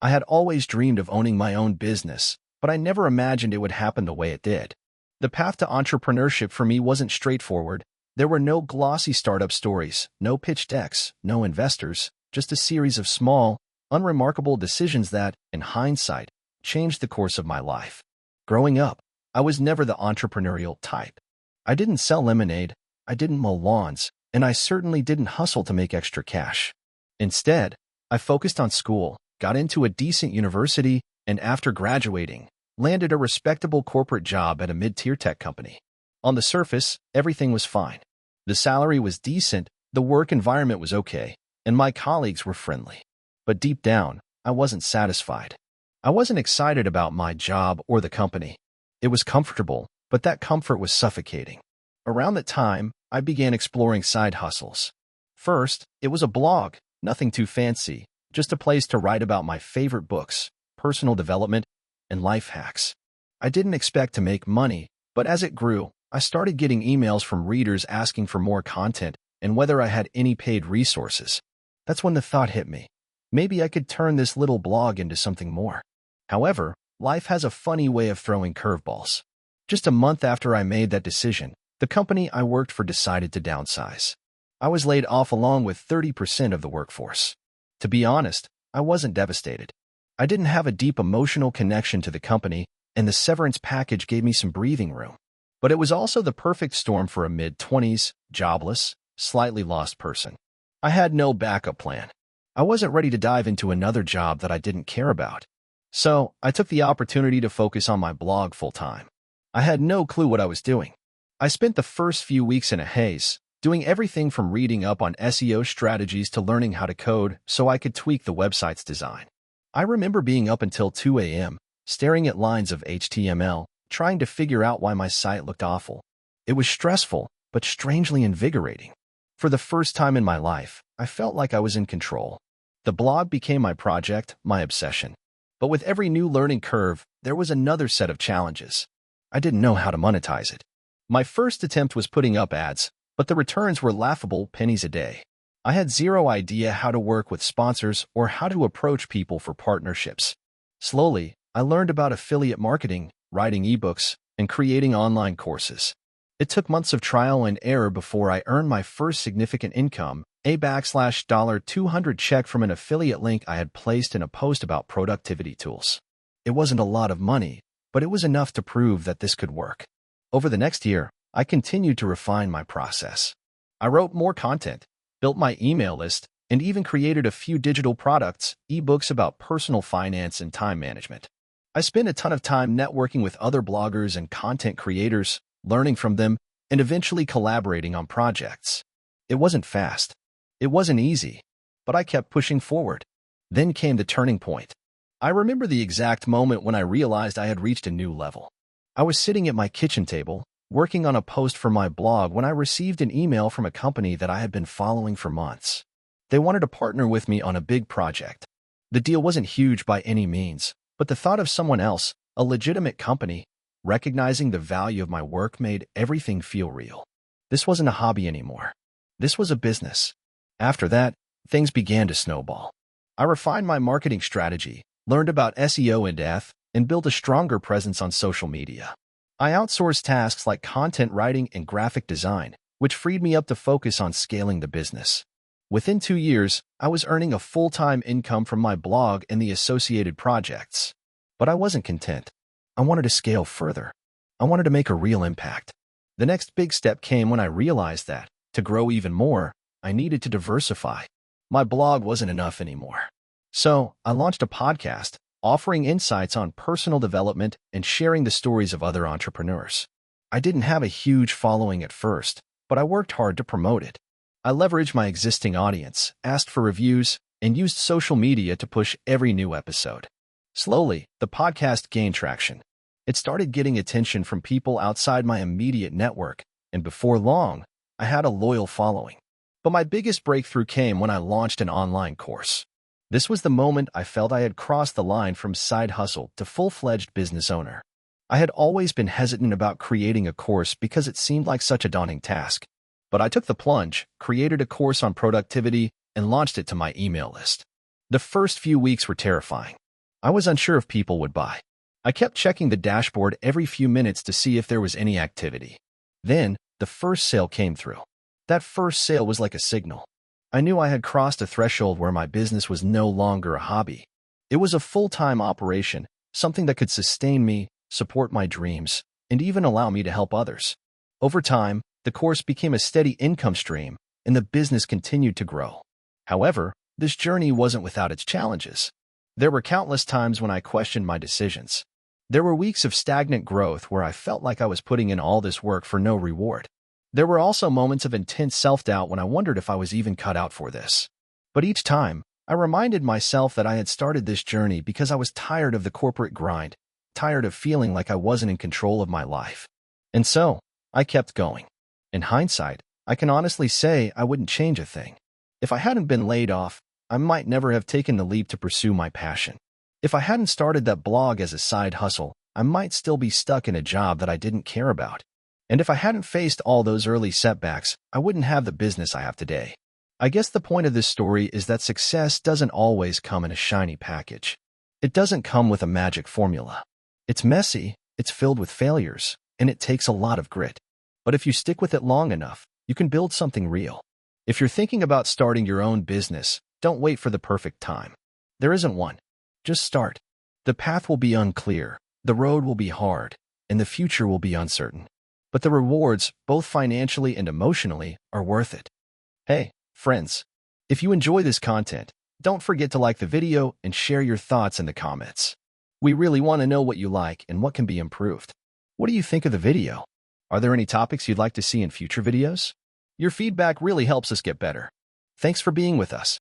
I had always dreamed of owning my own business, but I never imagined it would happen the way it did. The path to entrepreneurship for me wasn't straightforward. There were no glossy startup stories, no pitch decks, no investors, just a series of small, unremarkable decisions that, in hindsight, changed the course of my life. Growing up, I was never the entrepreneurial type. I didn't sell lemonade, I didn't mow lawns, and I certainly didn't hustle to make extra cash. Instead, I focused on school, got into a decent university, and after graduating, landed a respectable corporate job at a mid-tier tech company. On the surface, everything was fine. The salary was decent, the work environment was okay, and my colleagues were friendly. But deep down, I wasn't satisfied. I wasn't excited about my job or the company. It was comfortable, but that comfort was suffocating. Around that time, I began exploring side hustles. First, it was a blog, nothing too fancy, just a place to write about my favorite books, personal development, and life hacks. I didn't expect to make money, but as it grew, I started getting emails from readers asking for more content and whether I had any paid resources. That's when the thought hit me. Maybe I could turn this little blog into something more. However, life has a funny way of throwing curveballs. Just a month after I made that decision, the company I worked for decided to downsize. I was laid off along with 30% of the workforce. To be honest, I wasn't devastated. I didn't have a deep emotional connection to the company, and the severance package gave me some breathing room. But it was also the perfect storm for a mid-20s, jobless, slightly lost person. I had no backup plan. I wasn't ready to dive into another job that I didn't care about. So, I took the opportunity to focus on my blog full-time. I had no clue what I was doing. I spent the first few weeks in a haze, doing everything from reading up on SEO strategies to learning how to code so I could tweak the website's design. I remember being up until 2 a.m., staring at lines of HTML, trying to figure out why my site looked awful. It was stressful, but strangely invigorating. For the first time in my life, I felt like I was in control. The blog became my project, my obsession. But with every new learning curve, there was another set of challenges. I didn't know how to monetize it. My first attempt was putting up ads, but the returns were laughable pennies a day. I had zero idea how to work with sponsors or how to approach people for partnerships. Slowly, I learned about affiliate marketing, writing ebooks, and creating online courses. It took months of trial and error before I earned my first significant income, a $200 check from an affiliate link I had placed in a post about productivity tools. It wasn't a lot of money, but it was enough to prove that this could work. Over the next year, I continued to refine my process. I wrote more content, built my email list, and even created a few digital products, ebooks about personal finance and time management. I spent a ton of time networking with other bloggers and content creators, learning from them, and eventually collaborating on projects. It wasn't fast. It wasn't easy, but I kept pushing forward. Then came the turning point. I remember the exact moment when I realized I had reached a new level. I was sitting at my kitchen table, working on a post for my blog when I received an email from a company that I had been following for months. They wanted to partner with me on a big project. The deal wasn't huge by any means, but the thought of someone else, a legitimate company, recognizing the value of my work made everything feel real. This wasn't a hobby anymore. This was a business. After that, things began to snowball. I refined my marketing strategy, learned about SEO in depth, and built a stronger presence on social media. I outsourced tasks like content writing and graphic design, which freed me up to focus on scaling the business. Within 2 years, I was earning a full-time income from my blog and the associated projects. But I wasn't content. I wanted to scale further. I wanted to make a real impact. The next big step came when I realized that, to grow even more, I needed to diversify. My blog wasn't enough anymore. So, I launched a podcast, offering insights on personal development and sharing the stories of other entrepreneurs. I didn't have a huge following at first, but I worked hard to promote it. I leveraged my existing audience, asked for reviews, and used social media to push every new episode. Slowly, the podcast gained traction. It started getting attention from people outside my immediate network, and before long, I had a loyal following. But my biggest breakthrough came when I launched an online course. This was the moment I felt I had crossed the line from side hustle to full-fledged business owner. I had always been hesitant about creating a course because it seemed like such a daunting task. But I took the plunge, created a course on productivity, and launched it to my email list. The first few weeks were terrifying. I was unsure if people would buy. I kept checking the dashboard every few minutes to see if there was any activity. Then, the first sale came through. That first sale was like a signal. I knew I had crossed a threshold where my business was no longer a hobby. It was a full-time operation, something that could sustain me, support my dreams, and even allow me to help others. Over time, the course became a steady income stream, and the business continued to grow. However, this journey wasn't without its challenges. There were countless times when I questioned my decisions. There were weeks of stagnant growth where I felt like I was putting in all this work for no reward. There were also moments of intense self-doubt when I wondered if I was even cut out for this. But each time, I reminded myself that I had started this journey because I was tired of the corporate grind, tired of feeling like I wasn't in control of my life. And so, I kept going. In hindsight, I can honestly say I wouldn't change a thing. If I hadn't been laid off, I might never have taken the leap to pursue my passion. If I hadn't started that blog as a side hustle, I might still be stuck in a job that I didn't care about. And if I hadn't faced all those early setbacks, I wouldn't have the business I have today. I guess the point of this story is that success doesn't always come in a shiny package. It doesn't come with a magic formula. It's messy, it's filled with failures, and it takes a lot of grit. But if you stick with it long enough, you can build something real. If you're thinking about starting your own business, don't wait for the perfect time. There isn't one. Just start. The path will be unclear, the road will be hard, and the future will be uncertain. But the rewards, both financially and emotionally, are worth it. Hey, friends, if you enjoy this content, don't forget to like the video and share your thoughts in the comments. We really want to know what you like and what can be improved. What do you think of the video? Are there any topics you'd like to see in future videos? Your feedback really helps us get better. Thanks for being with us.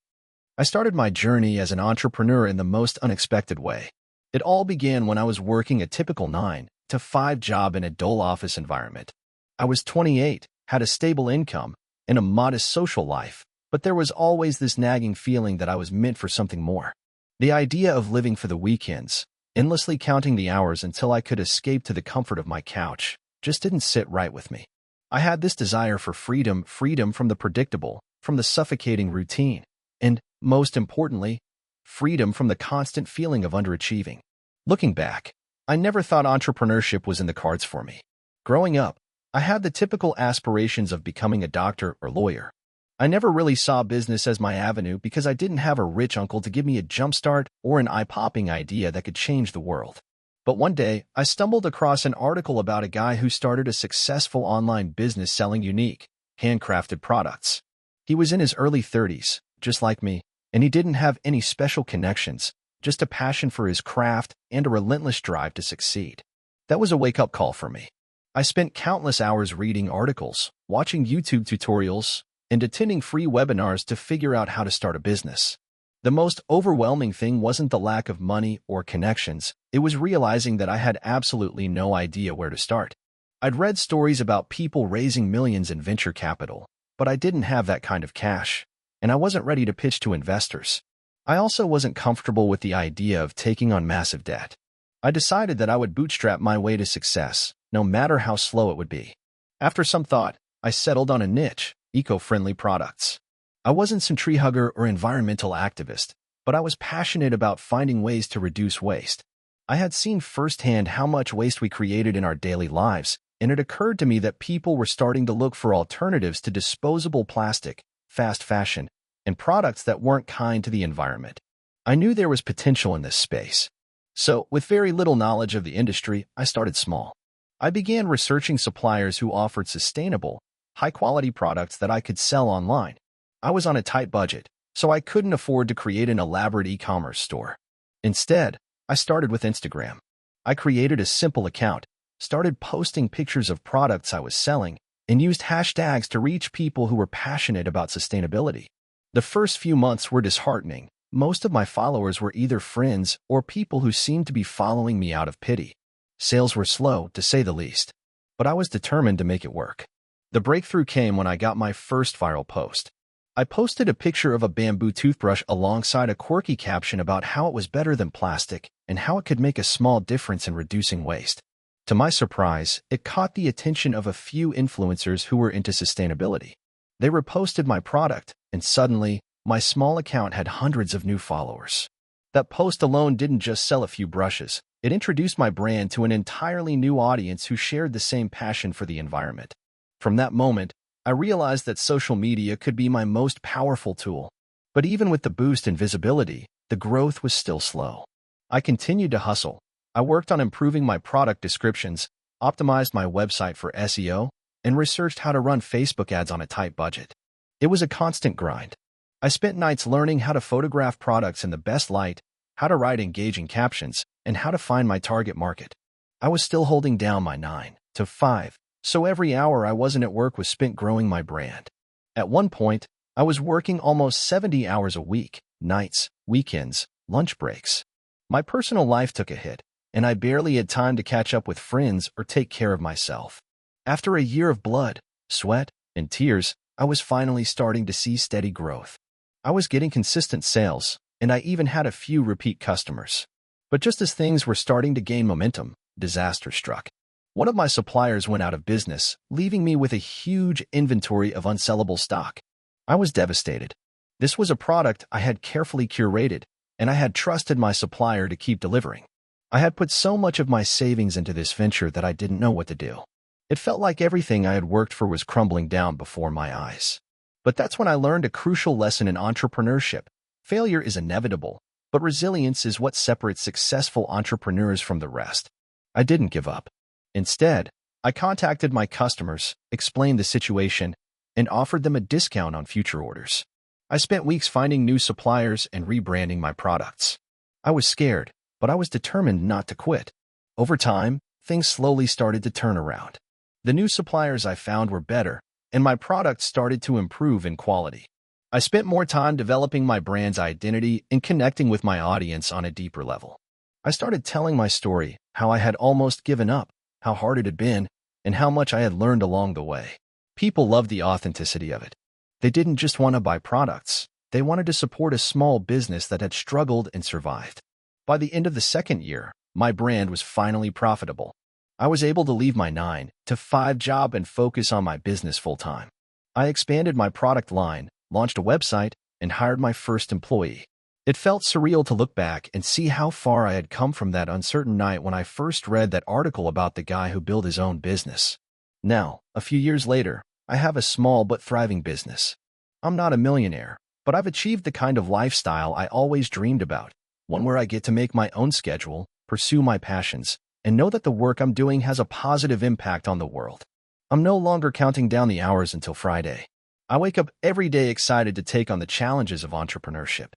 I started my journey as an entrepreneur in the most unexpected way. It all began when I was working a typical 9-to-5 job in a dull office environment. I was 28, had a stable income, and a modest social life, but there was always this nagging feeling that I was meant for something more. The idea of living for the weekends, endlessly counting the hours until I could escape to the comfort of my couch, just didn't sit right with me. I had this desire for freedom from the predictable, from the suffocating routine, and, most importantly, freedom from the constant feeling of underachieving. Looking back, I never thought entrepreneurship was in the cards for me. Growing up, I had the typical aspirations of becoming a doctor or lawyer. I never really saw business as my avenue because I didn't have a rich uncle to give me a jumpstart or an eye-popping idea that could change the world. But one day, I stumbled across an article about a guy who started a successful online business selling unique, handcrafted products. He was in his early 30s, just like me, and he didn't have any special connections, just a passion for his craft and a relentless drive to succeed. That was a wake-up call for me. I spent countless hours reading articles, watching YouTube tutorials, and attending free webinars to figure out how to start a business. The most overwhelming thing wasn't the lack of money or connections, it was realizing that I had absolutely no idea where to start. I'd read stories about people raising millions in venture capital, but I didn't have that kind of cash, and I wasn't ready to pitch to investors. I also wasn't comfortable with the idea of taking on massive debt. I decided that I would bootstrap my way to success, no matter how slow it would be. After some thought, I settled on a niche, eco-friendly products. I wasn't some tree hugger or environmental activist, but I was passionate about finding ways to reduce waste. I had seen firsthand how much waste we created in our daily lives, and it occurred to me that people were starting to look for alternatives to disposable plastic, fast fashion, and products that weren't kind to the environment. I knew there was potential in this space. So, with very little knowledge of the industry, I started small. I began researching suppliers who offered sustainable, high-quality products that I could sell online. I was on a tight budget, so I couldn't afford to create an elaborate e-commerce store. Instead, I started with Instagram. I created a simple account, started posting pictures of products I was selling, and used hashtags to reach people who were passionate about sustainability. The first few months were disheartening. Most of my followers were either friends or people who seemed to be following me out of pity. Sales were slow, to say the least, but I was determined to make it work. The breakthrough came when I got my first viral post. I posted a picture of a bamboo toothbrush alongside a quirky caption about how it was better than plastic and how it could make a small difference in reducing waste. To my surprise, it caught the attention of a few influencers who were into sustainability. They reposted my product, and suddenly, my small account had hundreds of new followers. That post alone didn't just sell a few brushes. It introduced my brand to an entirely new audience who shared the same passion for the environment. From that moment, I realized that social media could be my most powerful tool. But even with the boost in visibility, the growth was still slow. I continued to hustle. I worked on improving my product descriptions, optimized my website for SEO, and researched how to run Facebook ads on a tight budget. It was a constant grind. I spent nights learning how to photograph products in the best light, how to write engaging captions, and how to find my target market. I was still holding down my 9 to 5, so every hour I wasn't at work was spent growing my brand. At one point, I was working almost 70 hours a week, nights, weekends, lunch breaks. My personal life took a hit, and I barely had time to catch up with friends or take care of myself. After a year of blood, sweat, and tears, I was finally starting to see steady growth. I was getting consistent sales, and I even had a few repeat customers. But just as things were starting to gain momentum, disaster struck. One of my suppliers went out of business, leaving me with a huge inventory of unsellable stock. I was devastated. This was a product I had carefully curated, and I had trusted my supplier to keep delivering. I had put so much of my savings into this venture that I didn't know what to do. It felt like everything I had worked for was crumbling down before my eyes. But that's when I learned a crucial lesson in entrepreneurship. Failure is inevitable, but resilience is what separates successful entrepreneurs from the rest. I didn't give up. Instead, I contacted my customers, explained the situation, and offered them a discount on future orders. I spent weeks finding new suppliers and rebranding my products. I was scared, but I was determined not to quit. Over time, things slowly started to turn around. The new suppliers I found were better, and my products started to improve in quality. I spent more time developing my brand's identity and connecting with my audience on a deeper level. I started telling my story, how I had almost given up, how hard it had been, and how much I had learned along the way. People loved the authenticity of it. They didn't just want to buy products. They wanted to support a small business that had struggled and survived. By the end of the second year, my brand was finally profitable. I was able to leave my 9 to 5 job and focus on my business full-time. I expanded my product line, launched a website, and hired my first employee. It felt surreal to look back and see how far I had come from that uncertain night when I first read that article about the guy who built his own business. Now, a few years later, I have a small but thriving business. I'm not a millionaire, but I've achieved the kind of lifestyle I always dreamed about, one where I get to make my own schedule, pursue my passions, and know that the work I'm doing has a positive impact on the world. I'm no longer counting down the hours until Friday. I wake up every day excited to take on the challenges of entrepreneurship.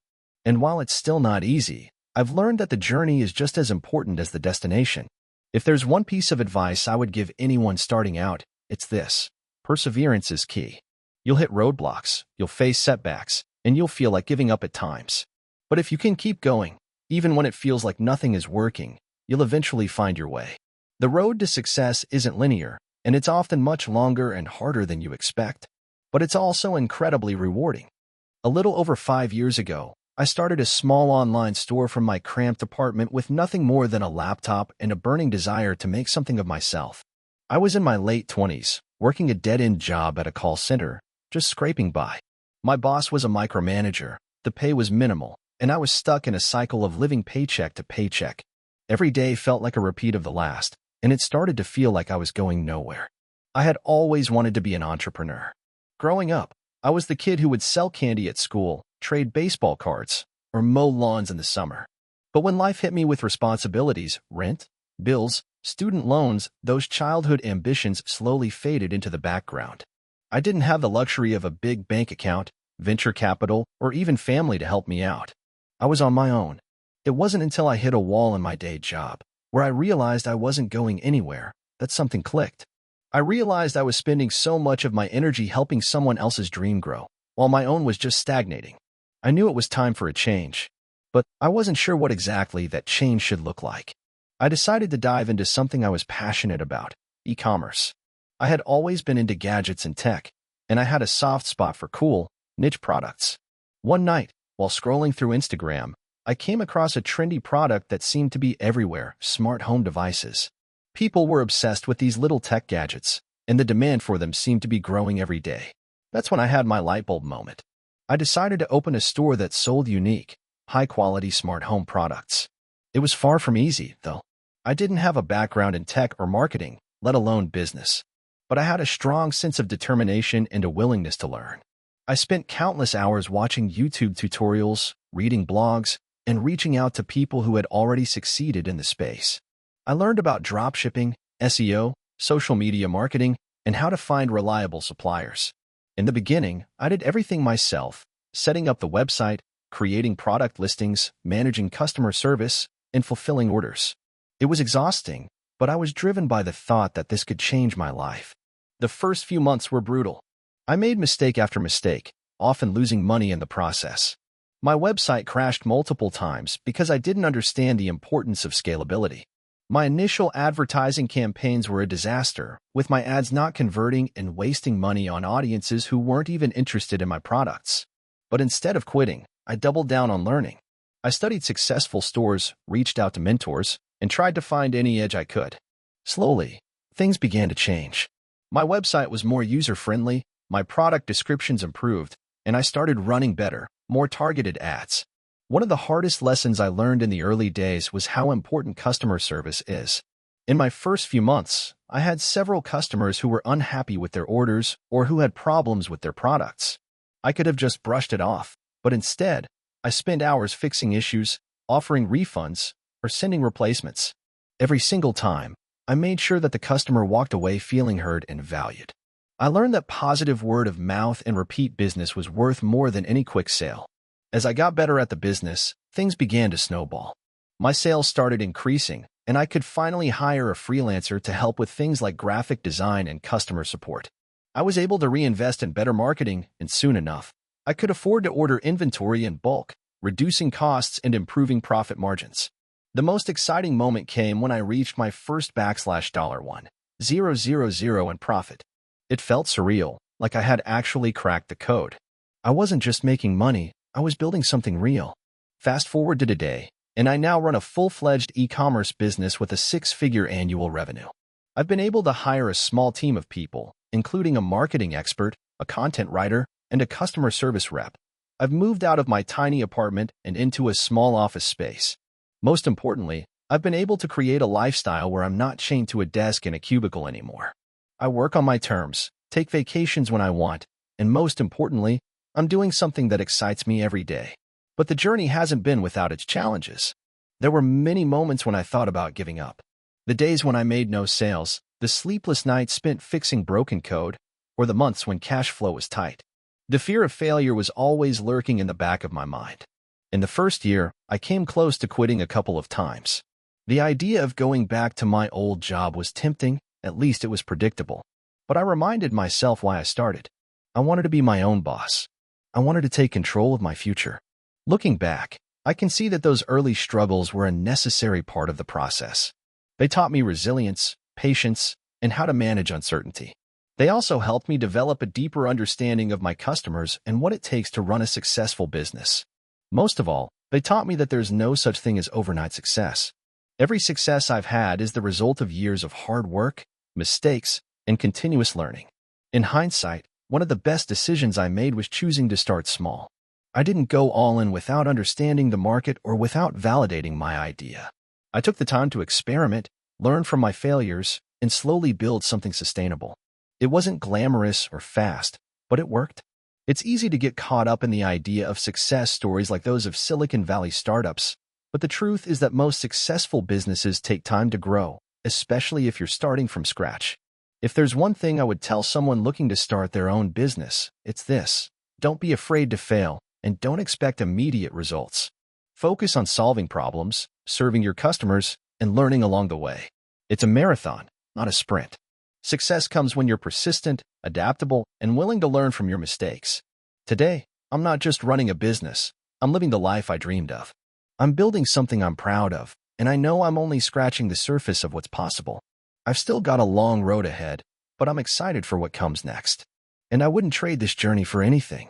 And while it's still not easy, I've learned that the journey is just as important as the destination. If there's one piece of advice I would give anyone starting out, it's this: perseverance is key. You'll hit roadblocks, you'll face setbacks, and you'll feel like giving up at times. But if you can keep going, even when it feels like nothing is working, you'll eventually find your way. The road to success isn't linear, and it's often much longer and harder than you expect. But it's also incredibly rewarding. A little over 5 years ago, I started a small online store from my cramped apartment with nothing more than a laptop and a burning desire to make something of myself. I was in my late 20s, working a dead-end job at a call center, just scraping by. My boss was a micromanager, the pay was minimal, and I was stuck in a cycle of living paycheck to paycheck. Every day felt like a repeat of the last, and it started to feel like I was going nowhere. I had always wanted to be an entrepreneur. Growing up, I was the kid who would sell candy at school, trade baseball cards, or mow lawns in the summer. But when life hit me with responsibilities, rent, bills, student loans, those childhood ambitions slowly faded into the background. I didn't have the luxury of a big bank account, venture capital, or even family to help me out. I was on my own. It wasn't until I hit a wall in my day job, where I realized I wasn't going anywhere, that something clicked. I realized I was spending so much of my energy helping someone else's dream grow, while my own was just stagnating. I knew it was time for a change, but I wasn't sure what exactly that change should look like. I decided to dive into something I was passionate about, e-commerce. I had always been into gadgets and tech, and I had a soft spot for cool, niche products. One night, while scrolling through Instagram, I came across a trendy product that seemed to be everywhere: smart home devices. People were obsessed with these little tech gadgets, and the demand for them seemed to be growing every day. That's when I had my light bulb moment. I decided to open a store that sold unique, high-quality smart home products. It was far from easy, though. I didn't have a background in tech or marketing, let alone business. But I had a strong sense of determination and a willingness to learn. I spent countless hours watching YouTube tutorials, reading blogs, and reaching out to people who had already succeeded in the space. I learned about dropshipping, SEO, social media marketing, and how to find reliable suppliers. In the beginning, I did everything myself, setting up the website, creating product listings, managing customer service, and fulfilling orders. It was exhausting, but I was driven by the thought that this could change my life. The first few months were brutal. I made mistake after mistake, often losing money in the process. My website crashed multiple times because I didn't understand the importance of scalability. My initial advertising campaigns were a disaster, with my ads not converting and wasting money on audiences who weren't even interested in my products. But instead of quitting, I doubled down on learning. I studied successful stores, reached out to mentors, and tried to find any edge I could. Slowly, things began to change. My website was more user-friendly, my product descriptions improved, and I started running better, more targeted ads. One of the hardest lessons I learned in the early days was how important customer service is. In my first few months, I had several customers who were unhappy with their orders or who had problems with their products. I could have just brushed it off, but instead, I spent hours fixing issues, offering refunds, or sending replacements. Every single time, I made sure that the customer walked away feeling heard and valued. I learned that positive word of mouth and repeat business was worth more than any quick sale. As I got better at the business, things began to snowball. My sales started increasing, and I could finally hire a freelancer to help with things like graphic design and customer support. I was able to reinvest in better marketing, and soon enough, I could afford to order inventory in bulk, reducing costs and improving profit margins. The most exciting moment came when I reached my first $1,000 in profit. It felt surreal, like I had actually cracked the code. I wasn't just making money, I was building something real. Fast forward to today, and I now run a full-fledged e-commerce business with a six-figure annual revenue. I've been able to hire a small team of people, including a marketing expert, a content writer, and a customer service rep. I've moved out of my tiny apartment and into a small office space. Most importantly, I've been able to create a lifestyle where I'm not chained to a desk in a cubicle anymore. I work on my terms, take vacations when I want, and most importantly, I'm doing something that excites me every day. But the journey hasn't been without its challenges. There were many moments when I thought about giving up. The days when I made no sales, the sleepless nights spent fixing broken code, or the months when cash flow was tight. The fear of failure was always lurking in the back of my mind. In the first year, I came close to quitting a couple of times. The idea of going back to my old job was tempting, at least it was predictable. But I reminded myself why I started. I wanted to be my own boss. I wanted to take control of my future. Looking back, I can see that those early struggles were a necessary part of the process. They taught me resilience, patience, and how to manage uncertainty. They also helped me develop a deeper understanding of my customers and what it takes to run a successful business. Most of all, they taught me that there's no such thing as overnight success. Every success I've had is the result of years of hard work, mistakes, and continuous learning. In hindsight, one of the best decisions I made was choosing to start small. I didn't go all in without understanding the market or without validating my idea. I took the time to experiment, learn from my failures, and slowly build something sustainable. It wasn't glamorous or fast, but it worked. It's easy to get caught up in the idea of success stories like those of Silicon Valley startups, but the truth is that most successful businesses take time to grow, especially if you're starting from scratch. If there's one thing I would tell someone looking to start their own business, it's this: don't be afraid to fail, and don't expect immediate results. Focus on solving problems, serving your customers, and learning along the way. It's a marathon, not a sprint. Success comes when you're persistent, adaptable, and willing to learn from your mistakes. Today, I'm not just running a business, I'm living the life I dreamed of. I'm building something I'm proud of, and I know I'm only scratching the surface of what's possible. I've still got a long road ahead, but I'm excited for what comes next. And I wouldn't trade this journey for anything.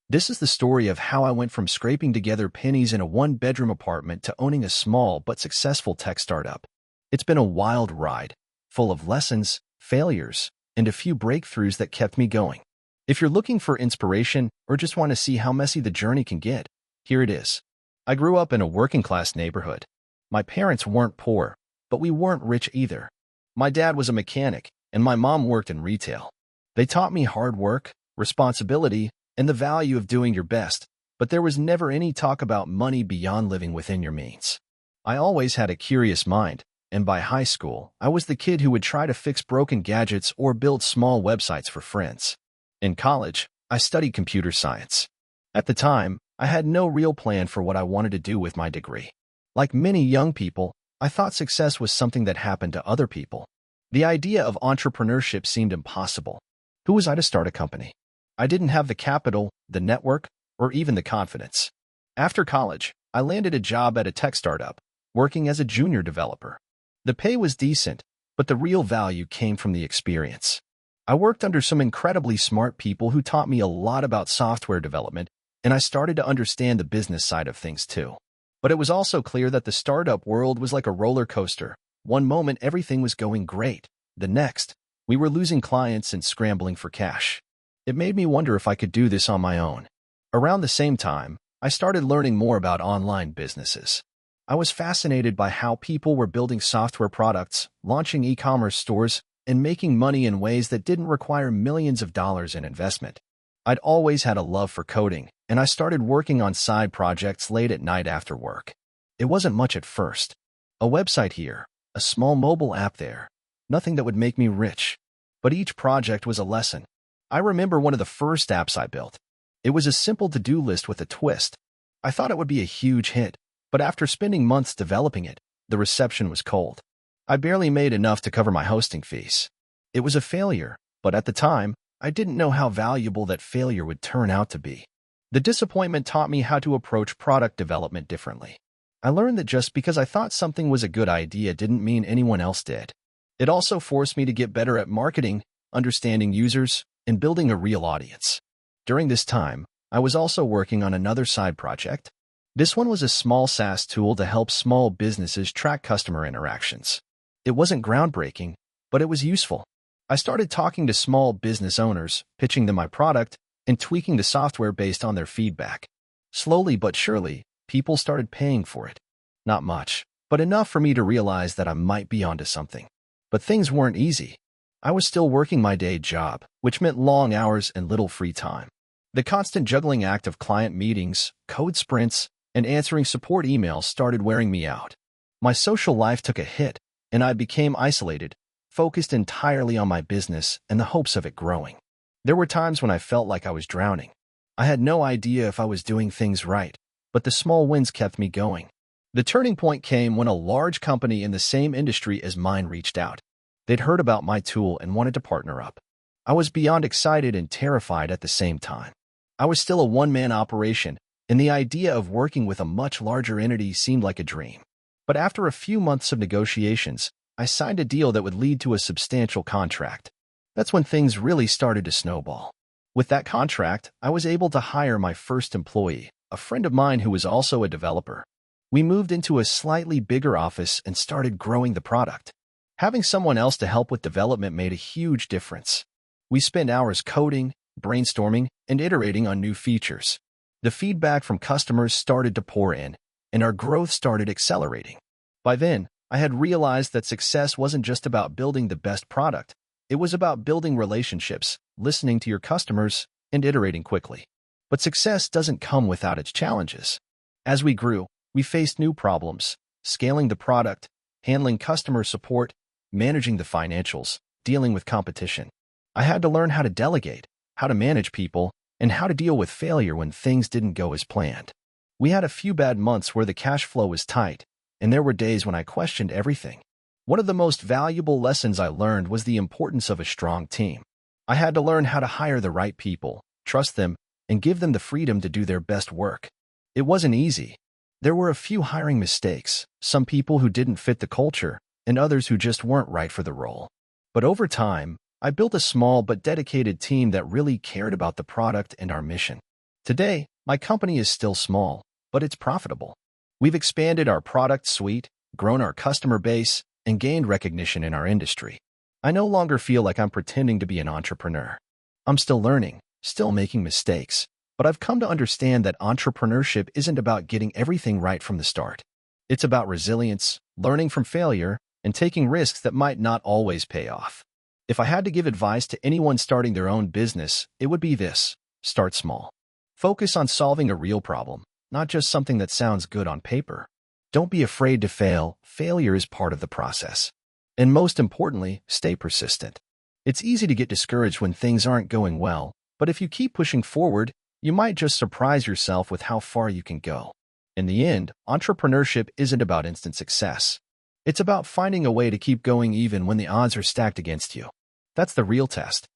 This is the story of how I went from scraping together pennies in a one-bedroom apartment to owning a small but successful tech startup. It's been a wild ride, full of lessons, failures, and a few breakthroughs that kept me going. If you're looking for inspiration or just want to see how messy the journey can get, here it is. I grew up in a working-class neighborhood. My parents weren't poor, but we weren't rich either. My dad was a mechanic, and my mom worked in retail. They taught me hard work, responsibility, and the value of doing your best, but there was never any talk about money beyond living within your means. I always had a curious mind, and by high school, I was the kid who would try to fix broken gadgets or build small websites for friends. In college, I studied computer science. At the time, I had no real plan for what I wanted to do with my degree. Like many young people, I thought success was something that happened to other people. The idea of entrepreneurship seemed impossible. Who was I to start a company? I didn't have the capital, the network, or even the confidence. After college, I landed a job at a tech startup, working as a junior developer. The pay was decent, but the real value came from the experience. I worked under some incredibly smart people who taught me a lot about software development, and I started to understand the business side of things too. But it was also clear that the startup world was like a roller coaster. One moment everything was going great. The next, we were losing clients and scrambling for cash. It made me wonder if I could do this on my own. Around the same time, I started learning more about online businesses. I was fascinated by how people were building software products, launching e-commerce stores, and making money in ways that didn't require millions of dollars in investment. I'd always had a love for coding, and I started working on side projects late at night after work. It wasn't much at first. A website here, a small mobile app there, nothing that would make me rich. But each project was a lesson. I remember one of the first apps I built. It was a simple to-do list with a twist. I thought it would be a huge hit, but after spending months developing it, the reception was cold. I barely made enough to cover my hosting fees. It was a failure, but at the time, I didn't know how valuable that failure would turn out to be. The disappointment taught me how to approach product development differently. I learned that just because I thought something was a good idea didn't mean anyone else did. It also forced me to get better at marketing, understanding users, and building a real audience. During this time, I was also working on another side project. This one was a small SaaS tool to help small businesses track customer interactions. It wasn't groundbreaking, but it was useful. I started talking to small business owners, pitching them my product, and tweaking the software based on their feedback. Slowly but surely, people started paying for it. Not much, but enough for me to realize that I might be onto something. But things weren't easy. I was still working my day job, which meant long hours and little free time. The constant juggling act of client meetings, code sprints, and answering support emails started wearing me out. My social life took a hit, and I became isolated, focused entirely on my business and the hopes of it growing. There were times when I felt like I was drowning. I had no idea if I was doing things right, but the small wins kept me going. The turning point came when a large company in the same industry as mine reached out. They'd heard about my tool and wanted to partner up. I was beyond excited and terrified at the same time. I was still a one-man operation, and the idea of working with a much larger entity seemed like a dream. But after a few months of negotiations, I signed a deal that would lead to a substantial contract. That's when things really started to snowball. With that contract, I was able to hire my first employee, a friend of mine who was also a developer. We moved into a slightly bigger office and started growing the product. Having someone else to help with development made a huge difference. We spent hours coding, brainstorming, and iterating on new features. The feedback from customers started to pour in, and our growth started accelerating. By then, I had realized that success wasn't just about building the best product. It was about building relationships, listening to your customers, and iterating quickly. But success doesn't come without its challenges. As we grew, we faced new problems: scaling the product, handling customer support, managing the financials, dealing with competition. I had to learn how to delegate, how to manage people, and how to deal with failure when things didn't go as planned. We had a few bad months where the cash flow was tight, and there were days when I questioned everything. One of the most valuable lessons I learned was the importance of a strong team. I had to learn how to hire the right people, trust them, and give them the freedom to do their best work. It wasn't easy. There were a few hiring mistakes, some people who didn't fit the culture, and others who just weren't right for the role. But over time, I built a small but dedicated team that really cared about the product and our mission. Today, my company is still small, but it's profitable. We've expanded our product suite, grown our customer base, and gained recognition in our industry. I no longer feel like I'm pretending to be an entrepreneur. I'm still learning, still making mistakes, but I've come to understand that entrepreneurship isn't about getting everything right from the start. It's about resilience, learning from failure, and taking risks that might not always pay off. If I had to give advice to anyone starting their own business, it would be this: start small. Focus on solving a real problem, not just something that sounds good on paper. Don't be afraid to fail. Failure is part of the process. And most importantly, stay persistent. It's easy to get discouraged when things aren't going well, but if you keep pushing forward, you might just surprise yourself with how far you can go. In the end, entrepreneurship isn't about instant success. It's about finding a way to keep going even when the odds are stacked against you. That's the real test.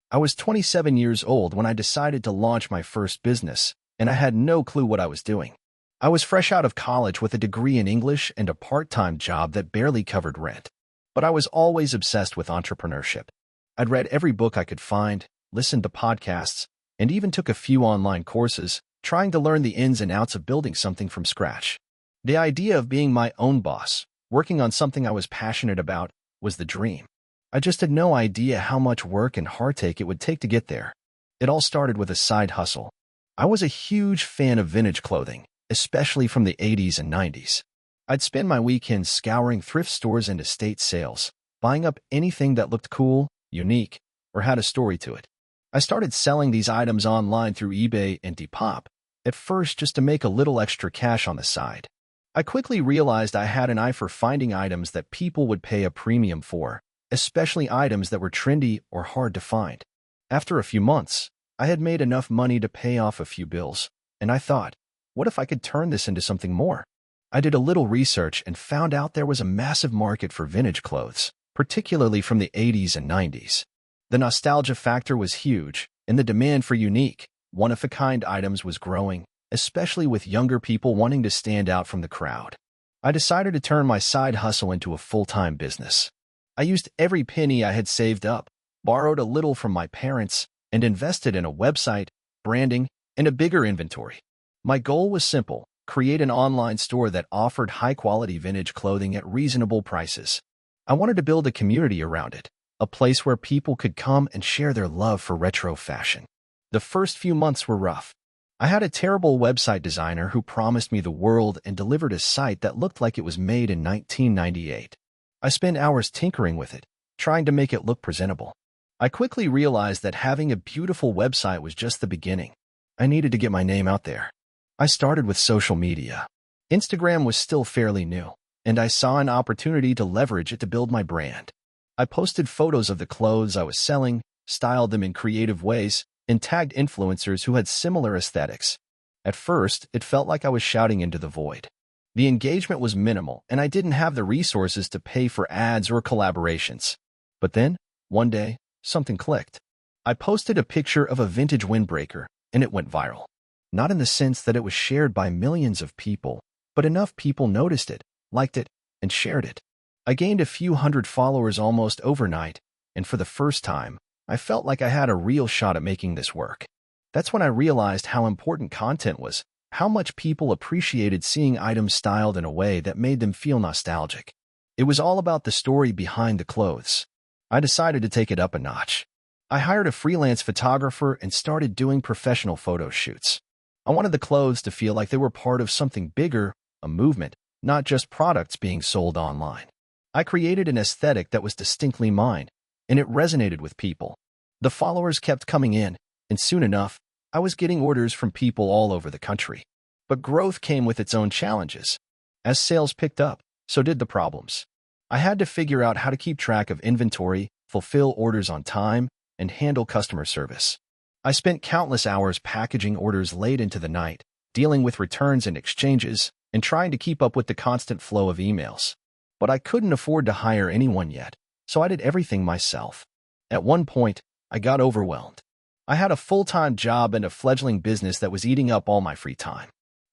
I was 27 years old when I decided to launch my first business, and I had no clue what I was doing. I was fresh out of college with a degree in English and a part-time job that barely covered rent. But I was always obsessed with entrepreneurship. I'd read every book I could find, listened to podcasts, and even took a few online courses, trying to learn the ins and outs of building something from scratch. The idea of being my own boss, working on something I was passionate about, was the dream. I just had no idea how much work and heartache it would take to get there. It all started with a side hustle. I was a huge fan of vintage clothing, especially from the 80s and 90s. I'd spend my weekends scouring thrift stores and estate sales, buying up anything that looked cool, unique, or had a story to it. I started selling these items online through eBay and Depop, at first just to make a little extra cash on the side. I quickly realized I had an eye for finding items that people would pay a premium for, especially items that were trendy or hard to find. After a few months, I had made enough money to pay off a few bills, and I thought, what if I could turn this into something more? I did a little research and found out there was a massive market for vintage clothes, particularly from the 80s and 90s. The nostalgia factor was huge, and the demand for unique, one-of-a-kind items was growing, especially with younger people wanting to stand out from the crowd. I decided to turn my side hustle into a full-time business. I used every penny I had saved up, borrowed a little from my parents, and invested in a website, branding, and a bigger inventory. My goal was simple: create an online store that offered high-quality vintage clothing at reasonable prices. I wanted to build a community around it, a place where people could come and share their love for retro fashion. The first few months were rough. I had a terrible website designer who promised me the world and delivered a site that looked like it was made in 1998. I spent hours tinkering with it, trying to make it look presentable. I quickly realized that having a beautiful website was just the beginning. I needed to get my name out there. I started with social media. Instagram was still fairly new, and I saw an opportunity to leverage it to build my brand. I posted photos of the clothes I was selling, styled them in creative ways, and tagged influencers who had similar aesthetics. At first, it felt like I was shouting into the void. The engagement was minimal, and I didn't have the resources to pay for ads or collaborations. But then, one day, something clicked. I posted a picture of a vintage windbreaker, and it went viral. Not in the sense that it was shared by millions of people, but enough people noticed it, liked it, and shared it. I gained a few hundred followers almost overnight, and for the first time, I felt like I had a real shot at making this work. That's when I realized how important content was, how much people appreciated seeing items styled in a way that made them feel nostalgic. It was all about the story behind the clothes. I decided to take it up a notch. I hired a freelance photographer and started doing professional photo shoots. I wanted the clothes to feel like they were part of something bigger, a movement, not just products being sold online. I created an aesthetic that was distinctly mine, and it resonated with people. The followers kept coming in, and soon enough, I was getting orders from people all over the country. But growth came with its own challenges. As sales picked up, so did the problems. I had to figure out how to keep track of inventory, fulfill orders on time, and handle customer service. I spent countless hours packaging orders late into the night, dealing with returns and exchanges, and trying to keep up with the constant flow of emails. But I couldn't afford to hire anyone yet, so I did everything myself. At one point, I got overwhelmed. I had a full-time job and a fledgling business that was eating up all my free time.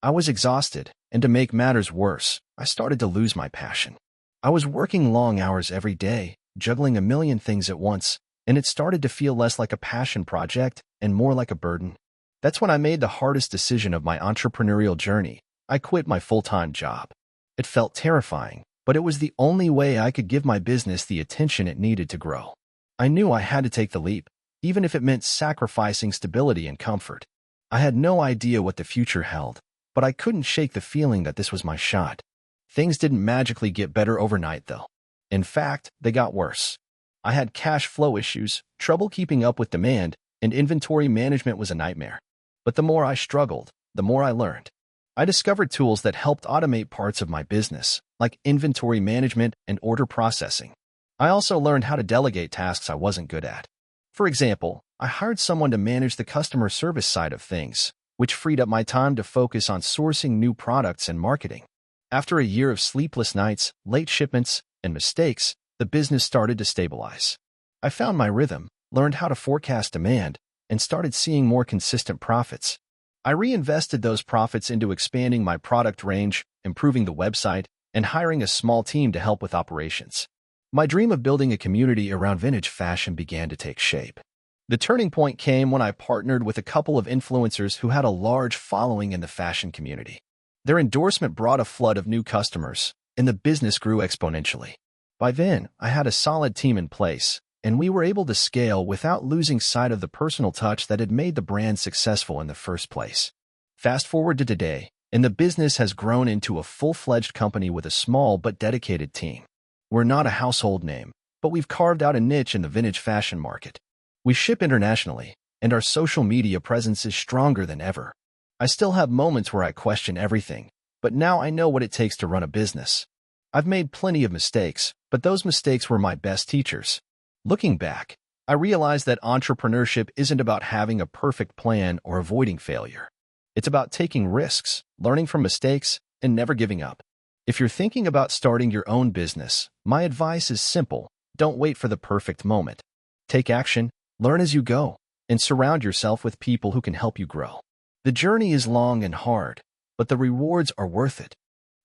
I was exhausted, and to make matters worse, I started to lose my passion. I was working long hours every day, juggling a million things at once, and it started to feel less like a passion project and more like a burden. That's when I made the hardest decision of my entrepreneurial journey. I quit my full-time job. It felt terrifying, but it was the only way I could give my business the attention it needed to grow. I knew I had to take the leap, even if it meant sacrificing stability and comfort. I had no idea what the future held, but I couldn't shake the feeling that this was my shot. Things didn't magically get better overnight, though. In fact, they got worse. I had cash flow issues, trouble keeping up with demand, and inventory management was a nightmare. But the more I struggled, the more I learned. I discovered tools that helped automate parts of my business, like inventory management and order processing. I also learned how to delegate tasks I wasn't good at. For example, I hired someone to manage the customer service side of things, which freed up my time to focus on sourcing new products and marketing. After a year of sleepless nights, late shipments, and mistakes, the business started to stabilize. I found my rhythm, learned how to forecast demand, and started seeing more consistent profits. I reinvested those profits into expanding my product range, improving the website, and hiring a small team to help with operations. My dream of building a community around vintage fashion began to take shape. The turning point came when I partnered with a couple of influencers who had a large following in the fashion community. Their endorsement brought a flood of new customers, and the business grew exponentially. By then, I had a solid team in place, and we were able to scale without losing sight of the personal touch that had made the brand successful in the first place. Fast forward to today, and the business has grown into a full-fledged company with a small but dedicated team. We're not a household name, but we've carved out a niche in the vintage fashion market. We ship internationally, and our social media presence is stronger than ever. I still have moments where I question everything, but now I know what it takes to run a business. I've made plenty of mistakes, but those mistakes were my best teachers. Looking back, I realized that entrepreneurship isn't about having a perfect plan or avoiding failure. It's about taking risks, learning from mistakes, and never giving up. If you're thinking about starting your own business, my advice is simple: don't wait for the perfect moment. Take action, learn as you go, and surround yourself with people who can help you grow. The journey is long and hard, but the rewards are worth it.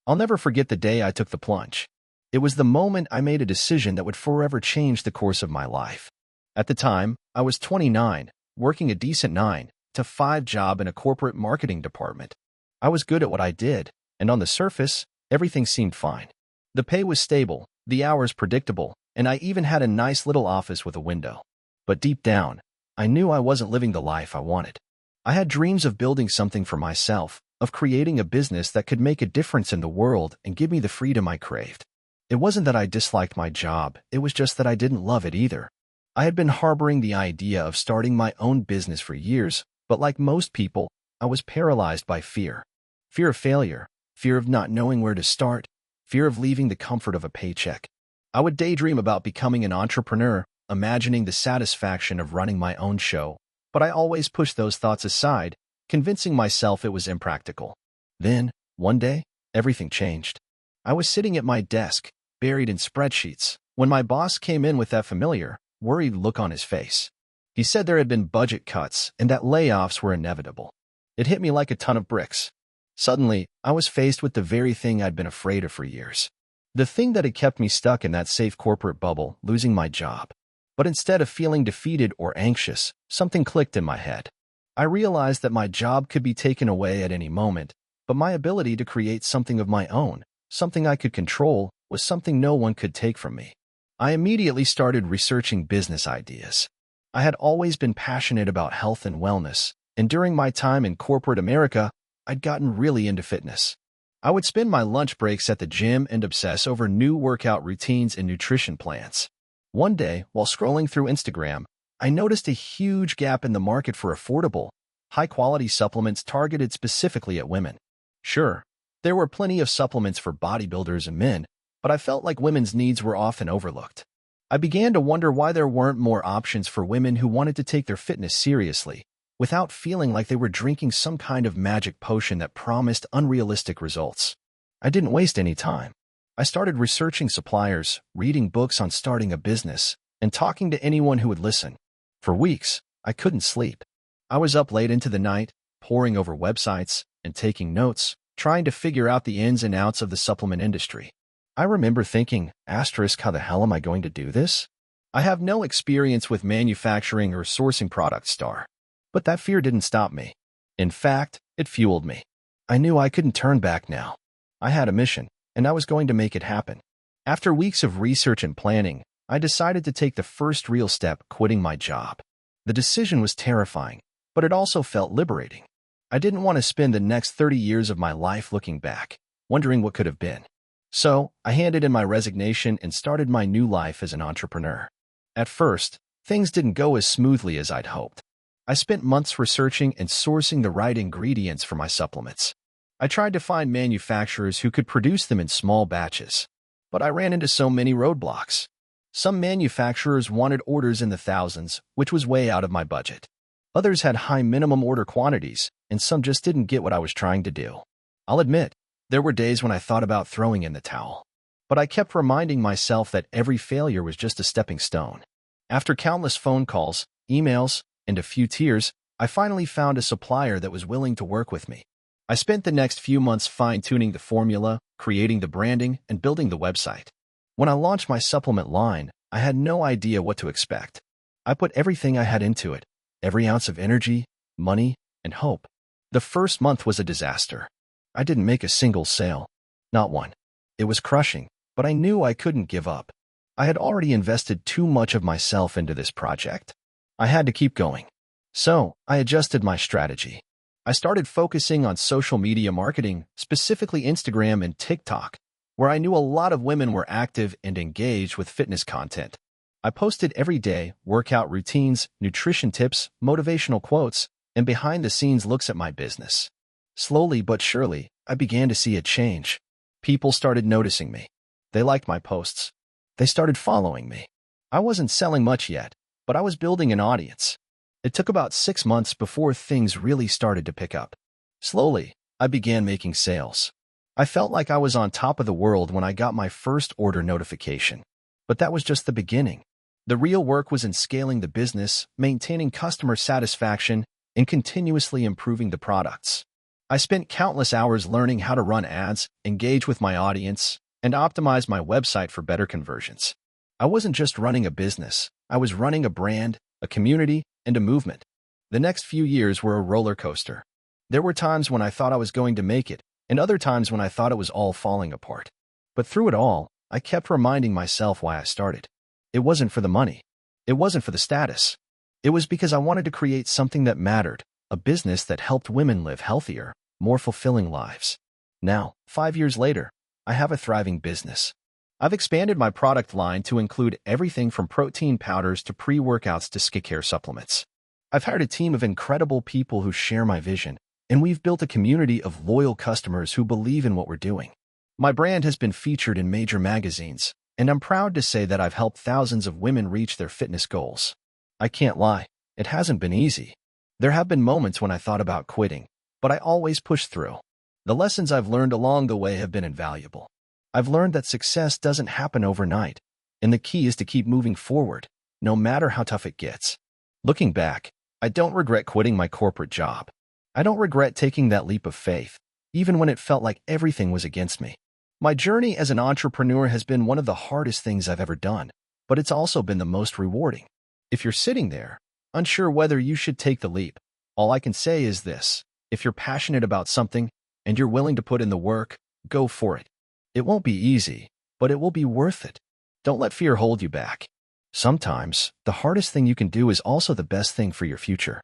I'll never forget the day I took the plunge. It was the moment I made a decision that would forever change the course of my life. At the time, I was 29, working a decent 9-to-5 job in a corporate marketing department. I was good at what I did, and on the surface, everything seemed fine. The pay was stable, the hours predictable, and I even had a nice little office with a window. But deep down, I knew I wasn't living the life I wanted. I had dreams of building something for myself, of creating a business that could make a difference in the world and give me the freedom I craved. It wasn't that I disliked my job, it was just that I didn't love it either. I had been harboring the idea of starting my own business for years, but like most people, I was paralyzed by fear. Fear of failure, fear of not knowing where to start, fear of leaving the comfort of a paycheck. I would daydream about becoming an entrepreneur, imagining the satisfaction of running my own show, but I always pushed those thoughts aside, convincing myself it was impractical. Then, one day, everything changed. I was sitting at my desk, buried in spreadsheets, when my boss came in with that familiar, worried look on his face. He said there had been budget cuts and that layoffs were inevitable. It hit me like a ton of bricks. Suddenly, I was faced with the very thing I'd been afraid of for years. The thing that had kept me stuck in that safe corporate bubble, losing my job. But instead of feeling defeated or anxious, something clicked in my head. I realized that my job could be taken away at any moment, but my ability to create something of my own, something I could control, was something no one could take from me. I immediately started researching business ideas. I had always been passionate about health and wellness, and during my time in corporate America, I'd gotten really into fitness. I would spend my lunch breaks at the gym and obsess over new workout routines and nutrition plans. One day, while scrolling through Instagram, I noticed a huge gap in the market for affordable, high-quality supplements targeted specifically at women. Sure, there were plenty of supplements for bodybuilders and men, but I felt like women's needs were often overlooked. I began to wonder why there weren't more options for women who wanted to take their fitness seriously, without feeling like they were drinking some kind of magic potion that promised unrealistic results. I didn't waste any time. I started researching suppliers, reading books on starting a business, and talking to anyone who would listen. For weeks, I couldn't sleep. I was up late into the night, poring over websites, and taking notes, trying to figure out the ins and outs of the supplement industry. I remember thinking, asterisk, how the hell am I going to do this? I have no experience with manufacturing or sourcing products, star. But that fear didn't stop me. In fact, it fueled me. I knew I couldn't turn back now. I had a mission, and I was going to make it happen. After weeks of research and planning, I decided to take the first real step, quitting my job. The decision was terrifying, but it also felt liberating. I didn't want to spend the next 30 years of my life looking back, wondering what could have been. So, I handed in my resignation and started my new life as an entrepreneur. At first, things didn't go as smoothly as I'd hoped. I spent months researching and sourcing the right ingredients for my supplements. I tried to find manufacturers who could produce them in small batches, but I ran into so many roadblocks. Some manufacturers wanted orders in the thousands, which was way out of my budget. Others had high minimum order quantities, and some just didn't get what I was trying to do. I'll admit, there were days when I thought about throwing in the towel. But I kept reminding myself that every failure was just a stepping stone. After countless phone calls, emails, and a few tears, I finally found a supplier that was willing to work with me. I spent the next few months fine-tuning the formula, creating the branding, and building the website. When I launched my supplement line, I had no idea what to expect. I put everything I had into it, every ounce of energy, money, and hope. The first month was a disaster. I didn't make a single sale. Not one. It was crushing, but I knew I couldn't give up. I had already invested too much of myself into this project. I had to keep going. So, I adjusted my strategy. I started focusing on social media marketing, specifically Instagram and TikTok, where I knew a lot of women were active and engaged with fitness content. I posted every day workout routines, nutrition tips, motivational quotes, and behind-the-scenes looks at my business. Slowly but surely, I began to see a change. People started noticing me. They liked my posts. They started following me. I wasn't selling much yet, but I was building an audience. It took about 6 months before things really started to pick up. Slowly, I began making sales. I felt like I was on top of the world when I got my first order notification. But that was just the beginning. The real work was in scaling the business, maintaining customer satisfaction, and continuously improving the products. I spent countless hours learning how to run ads, engage with my audience, and optimize my website for better conversions. I wasn't just running a business. I was running a brand, a community, and a movement. The next few years were a roller coaster. There were times when I thought I was going to make it, and other times when I thought it was all falling apart. But through it all, I kept reminding myself why I started. It wasn't for the money. It wasn't for the status. It was because I wanted to create something that mattered, a business that helped women live healthier, more fulfilling lives. Now, 5 years later, I have a thriving business. I've expanded my product line to include everything from protein powders to pre-workouts to skincare supplements. I've hired a team of incredible people who share my vision, and we've built a community of loyal customers who believe in what we're doing. My brand has been featured in major magazines, and I'm proud to say that I've helped thousands of women reach their fitness goals. I can't lie, it hasn't been easy. There have been moments when I thought about quitting, but I always pushed through. The lessons I've learned along the way have been invaluable. I've learned that success doesn't happen overnight, and the key is to keep moving forward, no matter how tough it gets. Looking back, I don't regret quitting my corporate job. I don't regret taking that leap of faith, even when it felt like everything was against me. My journey as an entrepreneur has been one of the hardest things I've ever done, but it's also been the most rewarding. If you're sitting there, unsure whether you should take the leap, all I can say is this: if you're passionate about something and you're willing to put in the work, go for it. It won't be easy, but it will be worth it. Don't let fear hold you back. Sometimes, the hardest thing you can do is also the best thing for your future.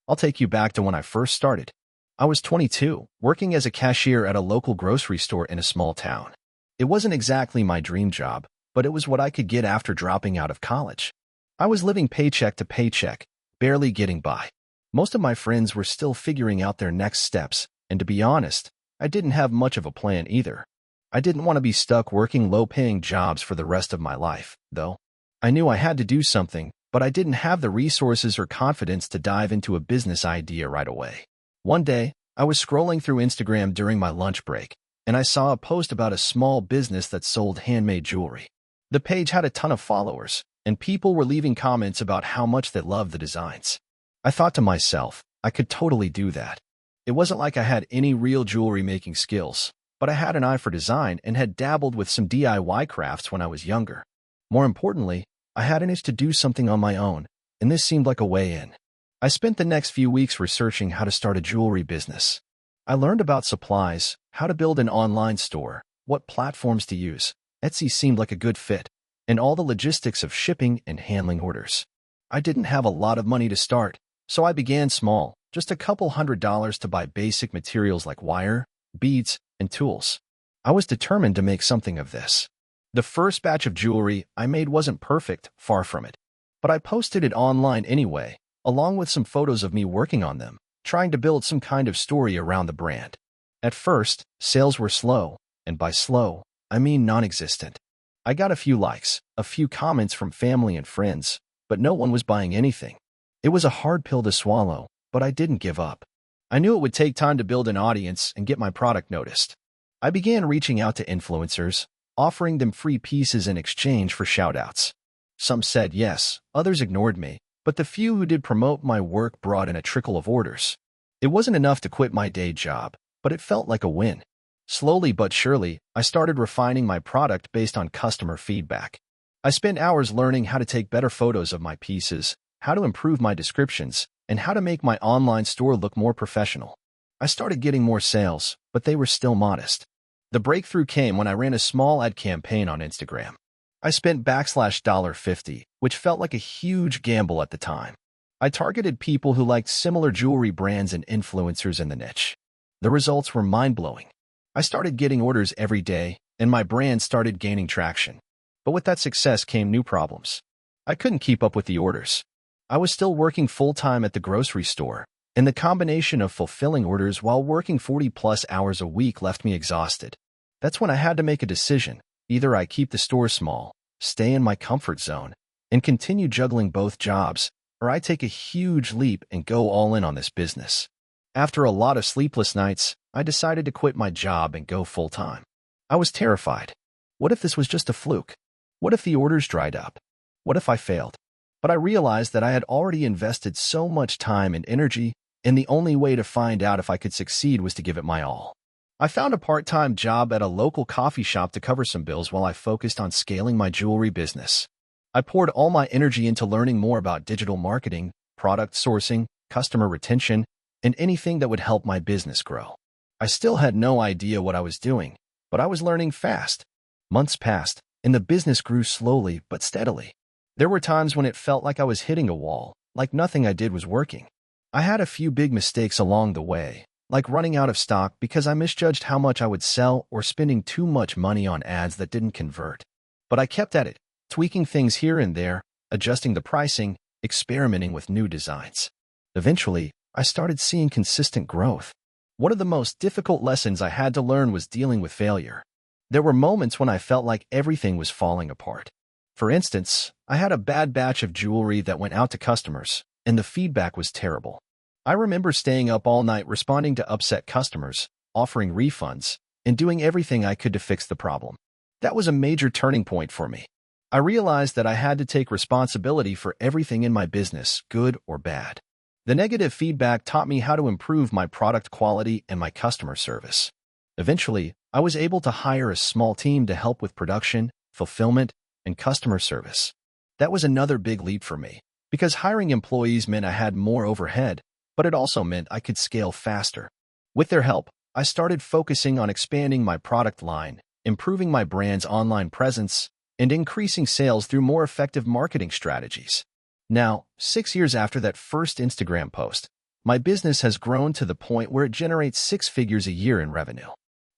I'll take you back to when I first started. I was 22, working as a cashier at a local grocery store in a small town. It wasn't exactly my dream job, but it was what I could get after dropping out of college. I was living paycheck to paycheck, barely getting by. Most of my friends were still figuring out their next steps, and to be honest, I didn't have much of a plan either. I didn't want to be stuck working low-paying jobs for the rest of my life, though. I knew I had to do something, but I didn't have the resources or confidence to dive into a business idea right away. One day, I was scrolling through Instagram during my lunch break, and I saw a post about a small business that sold handmade jewelry. The page had a ton of followers, and people were leaving comments about how much they loved the designs. I thought to myself, I could totally do that. It wasn't like I had any real jewelry making skills, but I had an eye for design and had dabbled with some DIY crafts when I was younger. More importantly, I had an itch to do something on my own, and this seemed like a way in. I spent the next few weeks researching how to start a jewelry business. I learned about supplies, how to build an online store, what platforms to use. Etsy seemed like a good fit, and all the logistics of shipping and handling orders. I didn't have a lot of money to start, so I began small, just a couple $100s to buy basic materials like wire, beads, and tools. I was determined to make something of this. The first batch of jewelry I made wasn't perfect, far from it. But I posted it online anyway, along with some photos of me working on them, trying to build some kind of story around the brand. At first, sales were slow, and by slow, I mean non-existent. I got a few likes, a few comments from family and friends, but no one was buying anything. It was a hard pill to swallow, but I didn't give up. I knew it would take time to build an audience and get my product noticed. I began reaching out to influencers, offering them free pieces in exchange for shoutouts. Some said yes, others ignored me, but the few who did promote my work brought in a trickle of orders. It wasn't enough to quit my day job, but it felt like a win. Slowly but surely, I started refining my product based on customer feedback. I spent hours learning how to take better photos of my pieces, how to improve my descriptions, and how to make my online store look more professional. I started getting more sales, but they were still modest. The breakthrough came when I ran a small ad campaign on Instagram. I spent $50, which felt like a huge gamble at the time. I targeted people who liked similar jewelry brands and influencers in the niche. The results were mind-blowing. I started getting orders every day, and my brand started gaining traction. But with that success came new problems. I couldn't keep up with the orders. I was still working full-time at the grocery store, and the combination of fulfilling orders while working 40-plus hours a week left me exhausted. That's when I had to make a decision. Either I keep the store small, stay in my comfort zone, and continue juggling both jobs, or I take a huge leap and go all in on this business. After a lot of sleepless nights, I decided to quit my job and go full-time. I was terrified. What if this was just a fluke? What if the orders dried up? What if I failed? But I realized that I had already invested so much time and energy, and the only way to find out if I could succeed was to give it my all. I found a part-time job at a local coffee shop to cover some bills while I focused on scaling my jewelry business. I poured all my energy into learning more about digital marketing, product sourcing, customer retention, and anything that would help my business grow. I still had no idea what I was doing, but I was learning fast. Months passed, and the business grew slowly but steadily. There were times when it felt like I was hitting a wall, like nothing I did was working. I had a few big mistakes along the way, like running out of stock because I misjudged how much I would sell or spending too much money on ads that didn't convert. But I kept at it, tweaking things here and there, adjusting the pricing, experimenting with new designs. Eventually, I started seeing consistent growth. One of the most difficult lessons I had to learn was dealing with failure. There were moments when I felt like everything was falling apart. For instance, I had a bad batch of jewelry that went out to customers, and the feedback was terrible. I remember staying up all night responding to upset customers, offering refunds, and doing everything I could to fix the problem. That was a major turning point for me. I realized that I had to take responsibility for everything in my business, good or bad. The negative feedback taught me how to improve my product quality and my customer service. Eventually, I was able to hire a small team to help with production, fulfillment, and customer service. That was another big leap for me, because hiring employees meant I had more overhead, but it also meant I could scale faster. With their help, I started focusing on expanding my product line, improving my brand's online presence, and increasing sales through more effective marketing strategies. Now, 6 years after that first Instagram post, my business has grown to the point where it generates 6 figures a year in revenue.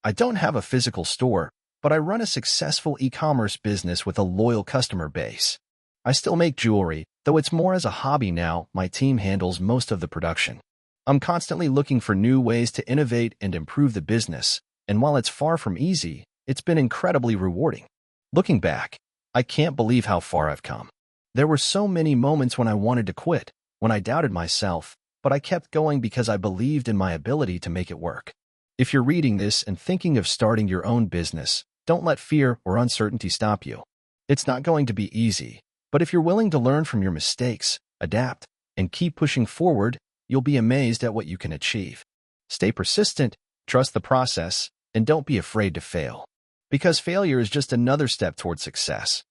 I don't have a physical store, but I run a successful e-commerce business with a loyal customer base. I still make jewelry, though it's more as a hobby now. My team handles most of the production. I'm constantly looking for new ways to innovate and improve the business, and while it's far from easy, it's been incredibly rewarding. Looking back, I can't believe how far I've come. There were so many moments when I wanted to quit, when I doubted myself, but I kept going because I believed in my ability to make it work. If you're reading this and thinking of starting your own business, don't let fear or uncertainty stop you. It's not going to be easy, but if you're willing to learn from your mistakes, adapt, and keep pushing forward, you'll be amazed at what you can achieve. Stay persistent, trust the process, and don't be afraid to fail. Because failure is just another step toward success.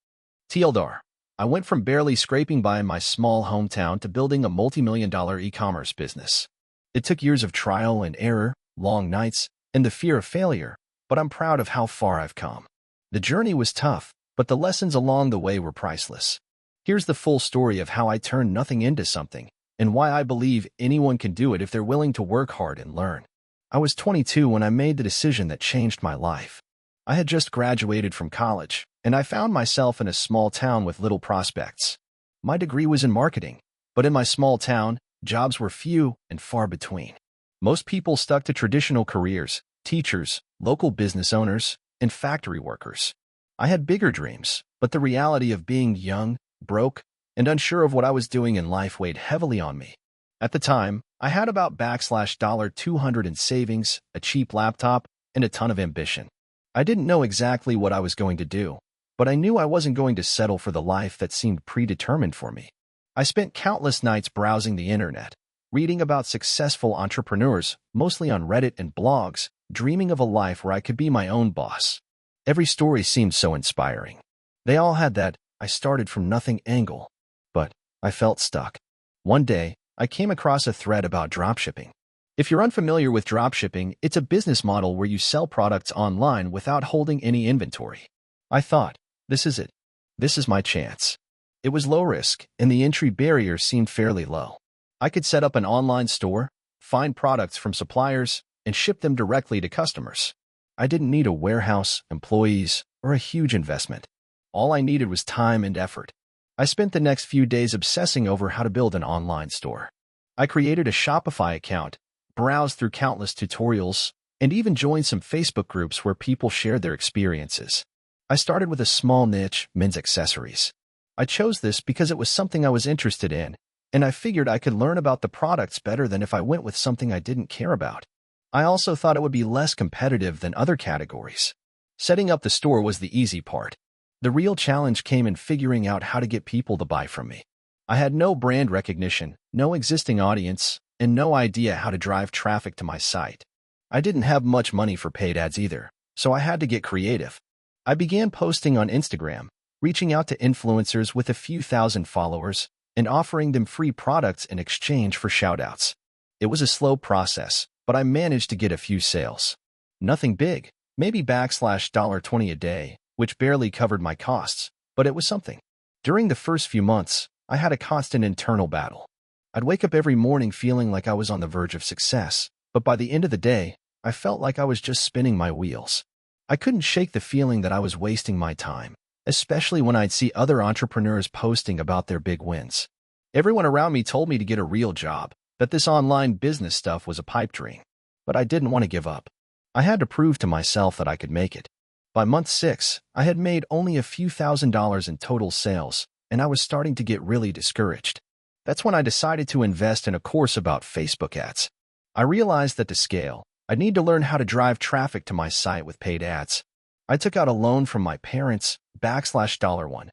TLDR. I went from barely scraping by in my small hometown to building a multi-million-dollar e-commerce business. It took years of trial and error, long nights, and the fear of failure, but I'm proud of how far I've come. The journey was tough, but the lessons along the way were priceless. Here's the full story of how I turned nothing into something, and why I believe anyone can do it if they're willing to work hard and learn. I was 22 when I made the decision that changed my life. I had just graduated from college, and I found myself in a small town with little prospects. My degree was in marketing, but in my small town, jobs were few and far between. Most people stuck to traditional careers: teachers, local business owners, and factory workers. I had bigger dreams, but the reality of being young, broke, and unsure of what I was doing in life weighed heavily on me. At the time, I had about $200 in savings, a cheap laptop, and a ton of ambition. I didn't know exactly what I was going to do, but I knew I wasn't going to settle for the life that seemed predetermined for me. I spent countless nights browsing the internet, reading about successful entrepreneurs, mostly on Reddit and blogs, dreaming of a life where I could be my own boss. Every story seemed so inspiring. They all had that "I started from nothing" angle, but I felt stuck. One day, I came across a thread about dropshipping. If you're unfamiliar with dropshipping, it's a business model where you sell products online without holding any inventory. I thought, this is it. This is my chance. It was low risk, and the entry barrier seemed fairly low. I could set up an online store, find products from suppliers, and ship them directly to customers. I didn't need a warehouse, employees, or a huge investment. All I needed was time and effort. I spent the next few days obsessing over how to build an online store. I created a Shopify account, browsed through countless tutorials, and even joined some Facebook groups where people shared their experiences. I started with a small niche: men's accessories. I chose this because it was something I was interested in, and I figured I could learn about the products better than if I went with something I didn't care about. I also thought it would be less competitive than other categories. Setting up the store was the easy part. The real challenge came in figuring out how to get people to buy from me. I had no brand recognition, no existing audience, and no idea how to drive traffic to my site. I didn't have much money for paid ads either, so I had to get creative. I began posting on Instagram, reaching out to influencers with a few thousand followers, and offering them free products in exchange for shoutouts. It was a slow process, but I managed to get a few sales. Nothing big, maybe $20 a day, which barely covered my costs, but it was something. During the first few months, I had a constant internal battle. I'd wake up every morning feeling like I was on the verge of success, but by the end of the day, I felt like I was just spinning my wheels. I couldn't shake the feeling that I was wasting my time, especially when I'd see other entrepreneurs posting about their big wins. Everyone around me told me to get a real job, that this online business stuff was a pipe dream. But I didn't want to give up. I had to prove to myself that I could make it. By month 6, I had made only a few $1,000s in total sales, and I was starting to get really discouraged. That's when I decided to invest in a course about Facebook ads. I realized that to scale, I'd need to learn how to drive traffic to my site with paid ads. I took out a loan from my parents, $1,000,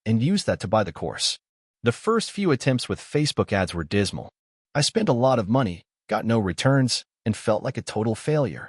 and used that to buy the course. The first few attempts with Facebook ads were dismal. I spent a lot of money, got no returns, and felt like a total failure.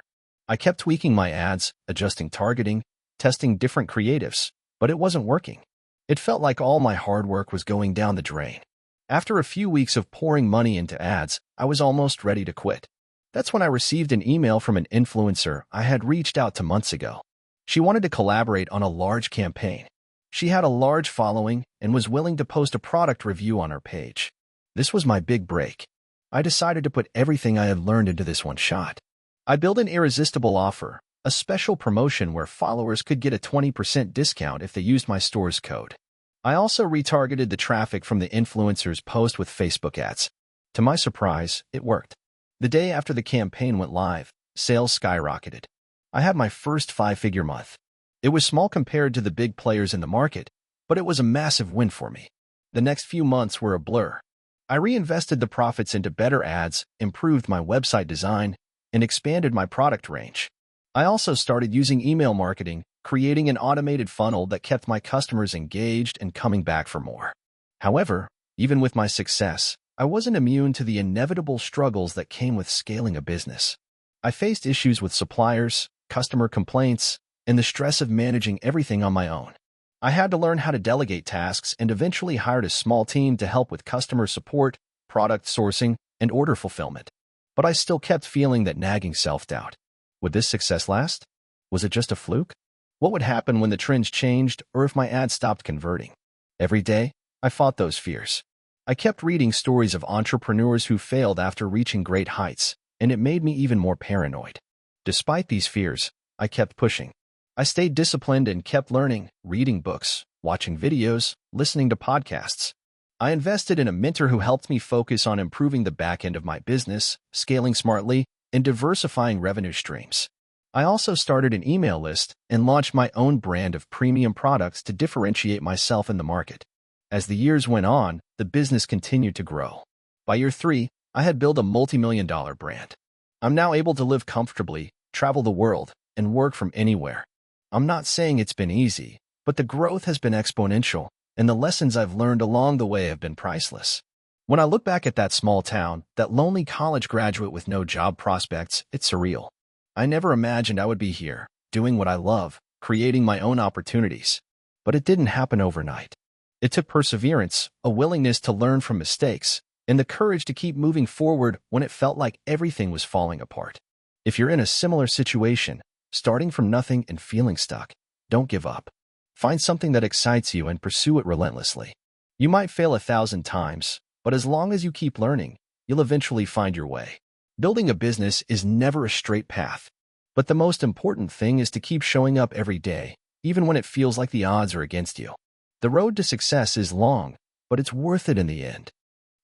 I kept tweaking my ads, adjusting targeting, testing different creatives, but it wasn't working. It felt like all my hard work was going down the drain. After a few weeks of pouring money into ads, I was almost ready to quit. That's when I received an email from an influencer I had reached out to months ago. She wanted to collaborate on a large campaign. She had a large following and was willing to post a product review on her page. This was my big break. I decided to put everything I had learned into this one shot. I built an irresistible offer, a special promotion where followers could get a 20% discount if they used my store's code. I also retargeted the traffic from the influencer's post with Facebook ads. To my surprise, it worked. The day after the campaign went live, sales skyrocketed. I had my first 5-figure month. It was small compared to the big players in the market, but it was a massive win for me. The next few months were a blur. I reinvested the profits into better ads, improved my website design, and expanded my product range. I also started using email marketing, creating an automated funnel that kept my customers engaged and coming back for more. However, even with my success, I wasn't immune to the inevitable struggles that came with scaling a business. I faced issues with suppliers, customer complaints, and the stress of managing everything on my own. I had to learn how to delegate tasks and eventually hired a small team to help with customer support, product sourcing, and order fulfillment. But I still kept feeling that nagging self-doubt. Would this success last? Was it just a fluke? What would happen when the trends changed or if my ads stopped converting? Every day, I fought those fears. I kept reading stories of entrepreneurs who failed after reaching great heights, and it made me even more paranoid. Despite these fears, I kept pushing. I stayed disciplined and kept learning, reading books, watching videos, listening to podcasts. I invested in a mentor who helped me focus on improving the back end of my business, scaling smartly, and diversifying revenue streams. I also started an email list and launched my own brand of premium products to differentiate myself in the market. As the years went on, the business continued to grow. By year 3, I had built a multi-million-dollar brand. I'm now able to live comfortably, travel the world, and work from anywhere. I'm not saying it's been easy, but the growth has been exponential, and the lessons I've learned along the way have been priceless. When I look back at that small town, that lonely college graduate with no job prospects, it's surreal. I never imagined I would be here, doing what I love, creating my own opportunities. But it didn't happen overnight. It took perseverance, a willingness to learn from mistakes, and the courage to keep moving forward when it felt like everything was falling apart. If you're in a similar situation, starting from nothing and feeling stuck, don't give up. Find something that excites you and pursue it relentlessly. You might fail 1,000 times, but as long as you keep learning, you'll eventually find your way. Building a business is never a straight path, but the most important thing is to keep showing up every day, even when it feels like the odds are against you. The road to success is long, but it's worth it in the end.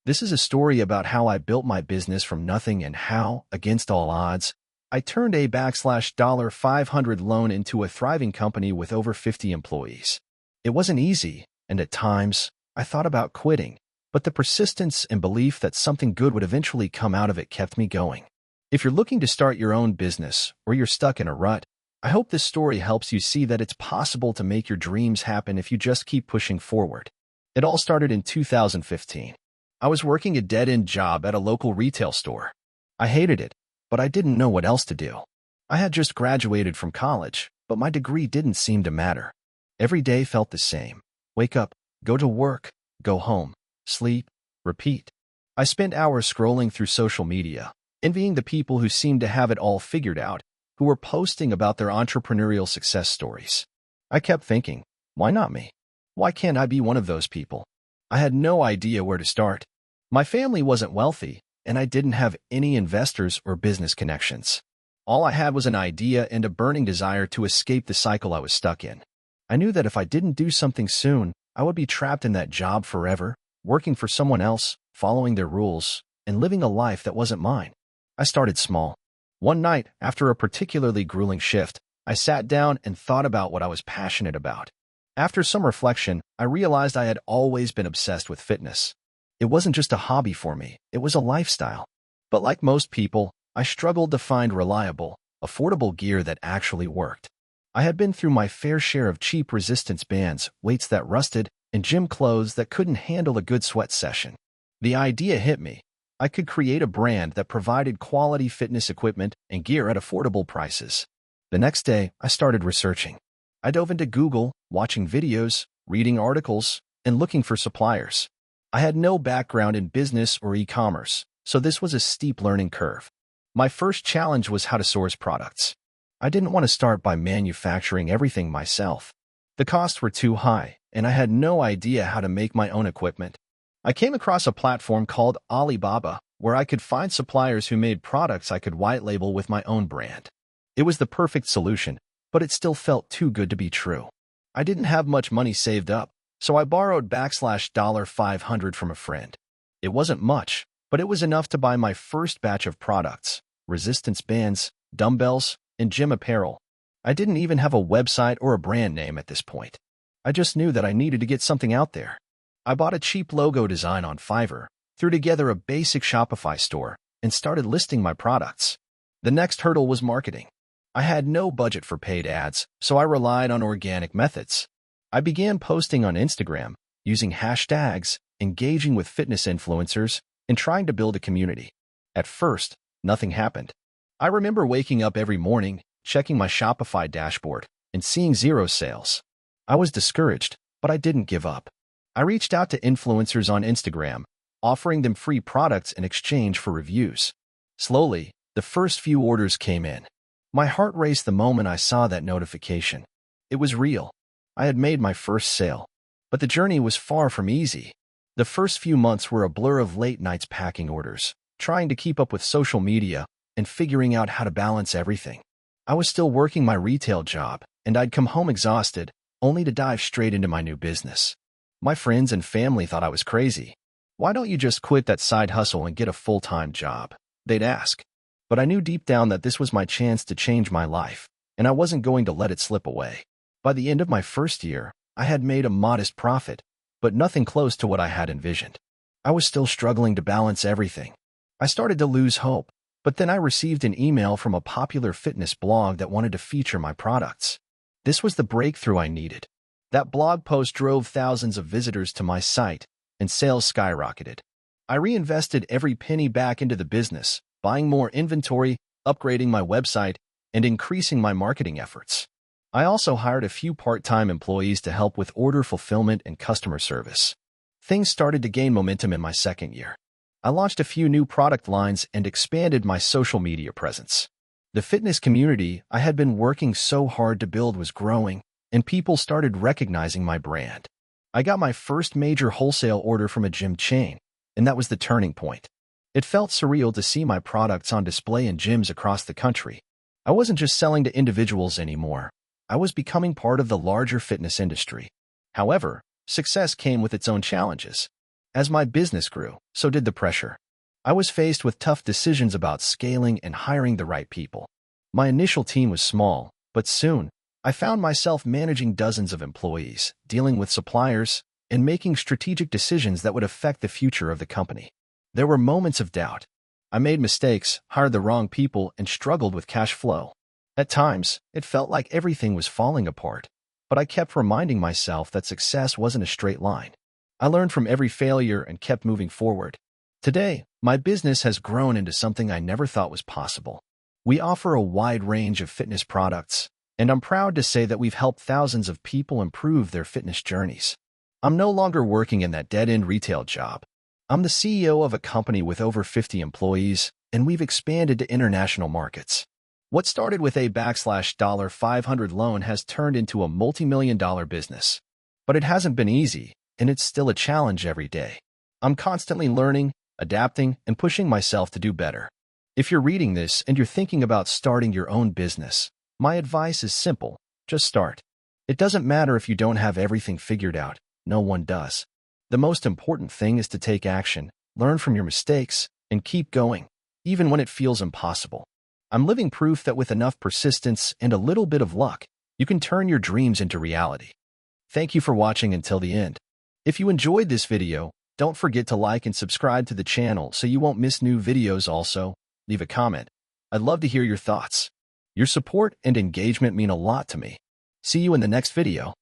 This is a story about how I built my business from nothing and how, against all odds, I turned a $500 loan into a thriving company with over 50 employees. It wasn't easy, and at times, I thought about quitting, but the persistence and belief that something good would eventually come out of it kept me going. If you're looking to start your own business or you're stuck in a rut, I hope this story helps you see that it's possible to make your dreams happen if you just keep pushing forward. It all started in 2015. I was working a dead-end job at a local retail store. I hated it, but I didn't know what else to do. I had just graduated from college, but my degree didn't seem to matter. Every day felt the same. Wake up, go to work, go home, sleep, repeat. I spent hours scrolling through social media, envying the people who seemed to have it all figured out, who were posting about their entrepreneurial success stories. I kept thinking, why not me? Why can't I be one of those people? I had no idea where to start. My family wasn't wealthy, and I didn't have any investors or business connections. All I had was an idea and a burning desire to escape the cycle I was stuck in. I knew that if I didn't do something soon, I would be trapped in that job forever, working for someone else, following their rules, and living a life that wasn't mine. I started small. One night, after a particularly grueling shift, I sat down and thought about what I was passionate about. After some reflection, I realized I had always been obsessed with fitness. It wasn't just a hobby for me, it was a lifestyle. But like most people, I struggled to find reliable, affordable gear that actually worked. I had been through my fair share of cheap resistance bands, weights that rusted, and gym clothes that couldn't handle a good sweat session. The idea hit me. I could create a brand that provided quality fitness equipment and gear at affordable prices. The next day, I started researching. I dove into Google, watching videos, reading articles, and looking for suppliers. I had no background in business or e-commerce, so this was a steep learning curve. My first challenge was how to source products. I didn't want to start by manufacturing everything myself. The costs were too high, and I had no idea how to make my own equipment. I came across a platform called Alibaba, where I could find suppliers who made products I could white label with my own brand. It was the perfect solution, but it still felt too good to be true. I didn't have much money saved up, so I borrowed $500 from a friend. It wasn't much, but it was enough to buy my first batch of products, resistance bands, dumbbells, and gym apparel. I didn't even have a website or a brand name at this point. I just knew that I needed to get something out there. I bought a cheap logo design on Fiverr, threw together a basic Shopify store, and started listing my products. The next hurdle was marketing. I had no budget for paid ads, so I relied on organic methods. I began posting on Instagram, using hashtags, engaging with fitness influencers, and trying to build a community. At first, nothing happened. I remember waking up every morning, checking my Shopify dashboard, and seeing zero sales. I was discouraged, but I didn't give up. I reached out to influencers on Instagram, offering them free products in exchange for reviews. Slowly, the first few orders came in. My heart raced the moment I saw that notification. It was real. I had made my first sale. But the journey was far from easy. The first few months were a blur of late nights packing orders, trying to keep up with social media, and figuring out how to balance everything. I was still working my retail job, and I'd come home exhausted, only to dive straight into my new business. My friends and family thought I was crazy. "Why don't you just quit that side hustle and get a full-time job?" they'd ask. But I knew deep down that this was my chance to change my life, and I wasn't going to let it slip away. By the end of my first year, I had made a modest profit, but nothing close to what I had envisioned. I was still struggling to balance everything. I started to lose hope, but then I received an email from a popular fitness blog that wanted to feature my products. This was the breakthrough I needed. That blog post drove thousands of visitors to my site, and sales skyrocketed. I reinvested every penny back into the business, buying more inventory, upgrading my website, and increasing my marketing efforts. I also hired a few part-time employees to help with order fulfillment and customer service. Things started to gain momentum in my second year. I launched a few new product lines and expanded my social media presence. The fitness community I had been working so hard to build was growing, and people started recognizing my brand. I got my first major wholesale order from a gym chain, and that was the turning point. It felt surreal to see my products on display in gyms across the country. I wasn't just selling to individuals anymore. I was becoming part of the larger fitness industry. However, success came with its own challenges. As my business grew, so did the pressure. I was faced with tough decisions about scaling and hiring the right people. My initial team was small, but soon, I found myself managing dozens of employees, dealing with suppliers, and making strategic decisions that would affect the future of the company. There were moments of doubt. I made mistakes, hired the wrong people, and struggled with cash flow. At times, it felt like everything was falling apart, but I kept reminding myself that success wasn't a straight line. I learned from every failure and kept moving forward. Today, my business has grown into something I never thought was possible. We offer a wide range of fitness products, and I'm proud to say that we've helped thousands of people improve their fitness journeys. I'm no longer working in that dead-end retail job. I'm the CEO of a company with over 50 employees, and we've expanded to international markets. What started with a $500 loan has turned into a multi-million-dollar business. But it hasn't been easy, and it's still a challenge every day. I'm constantly learning, adapting, and pushing myself to do better. If you're reading this and you're thinking about starting your own business, my advice is simple: just start. It doesn't matter if you don't have everything figured out. No one does. The most important thing is to take action, learn from your mistakes, and keep going, even when it feels impossible. I'm living proof that with enough persistence and a little bit of luck, you can turn your dreams into reality. Thank you for watching until the end. If you enjoyed this video, don't forget to like and subscribe to the channel so you won't miss new videos. Also, leave a comment. I'd love to hear your thoughts. Your support and engagement mean a lot to me. See you in the next video.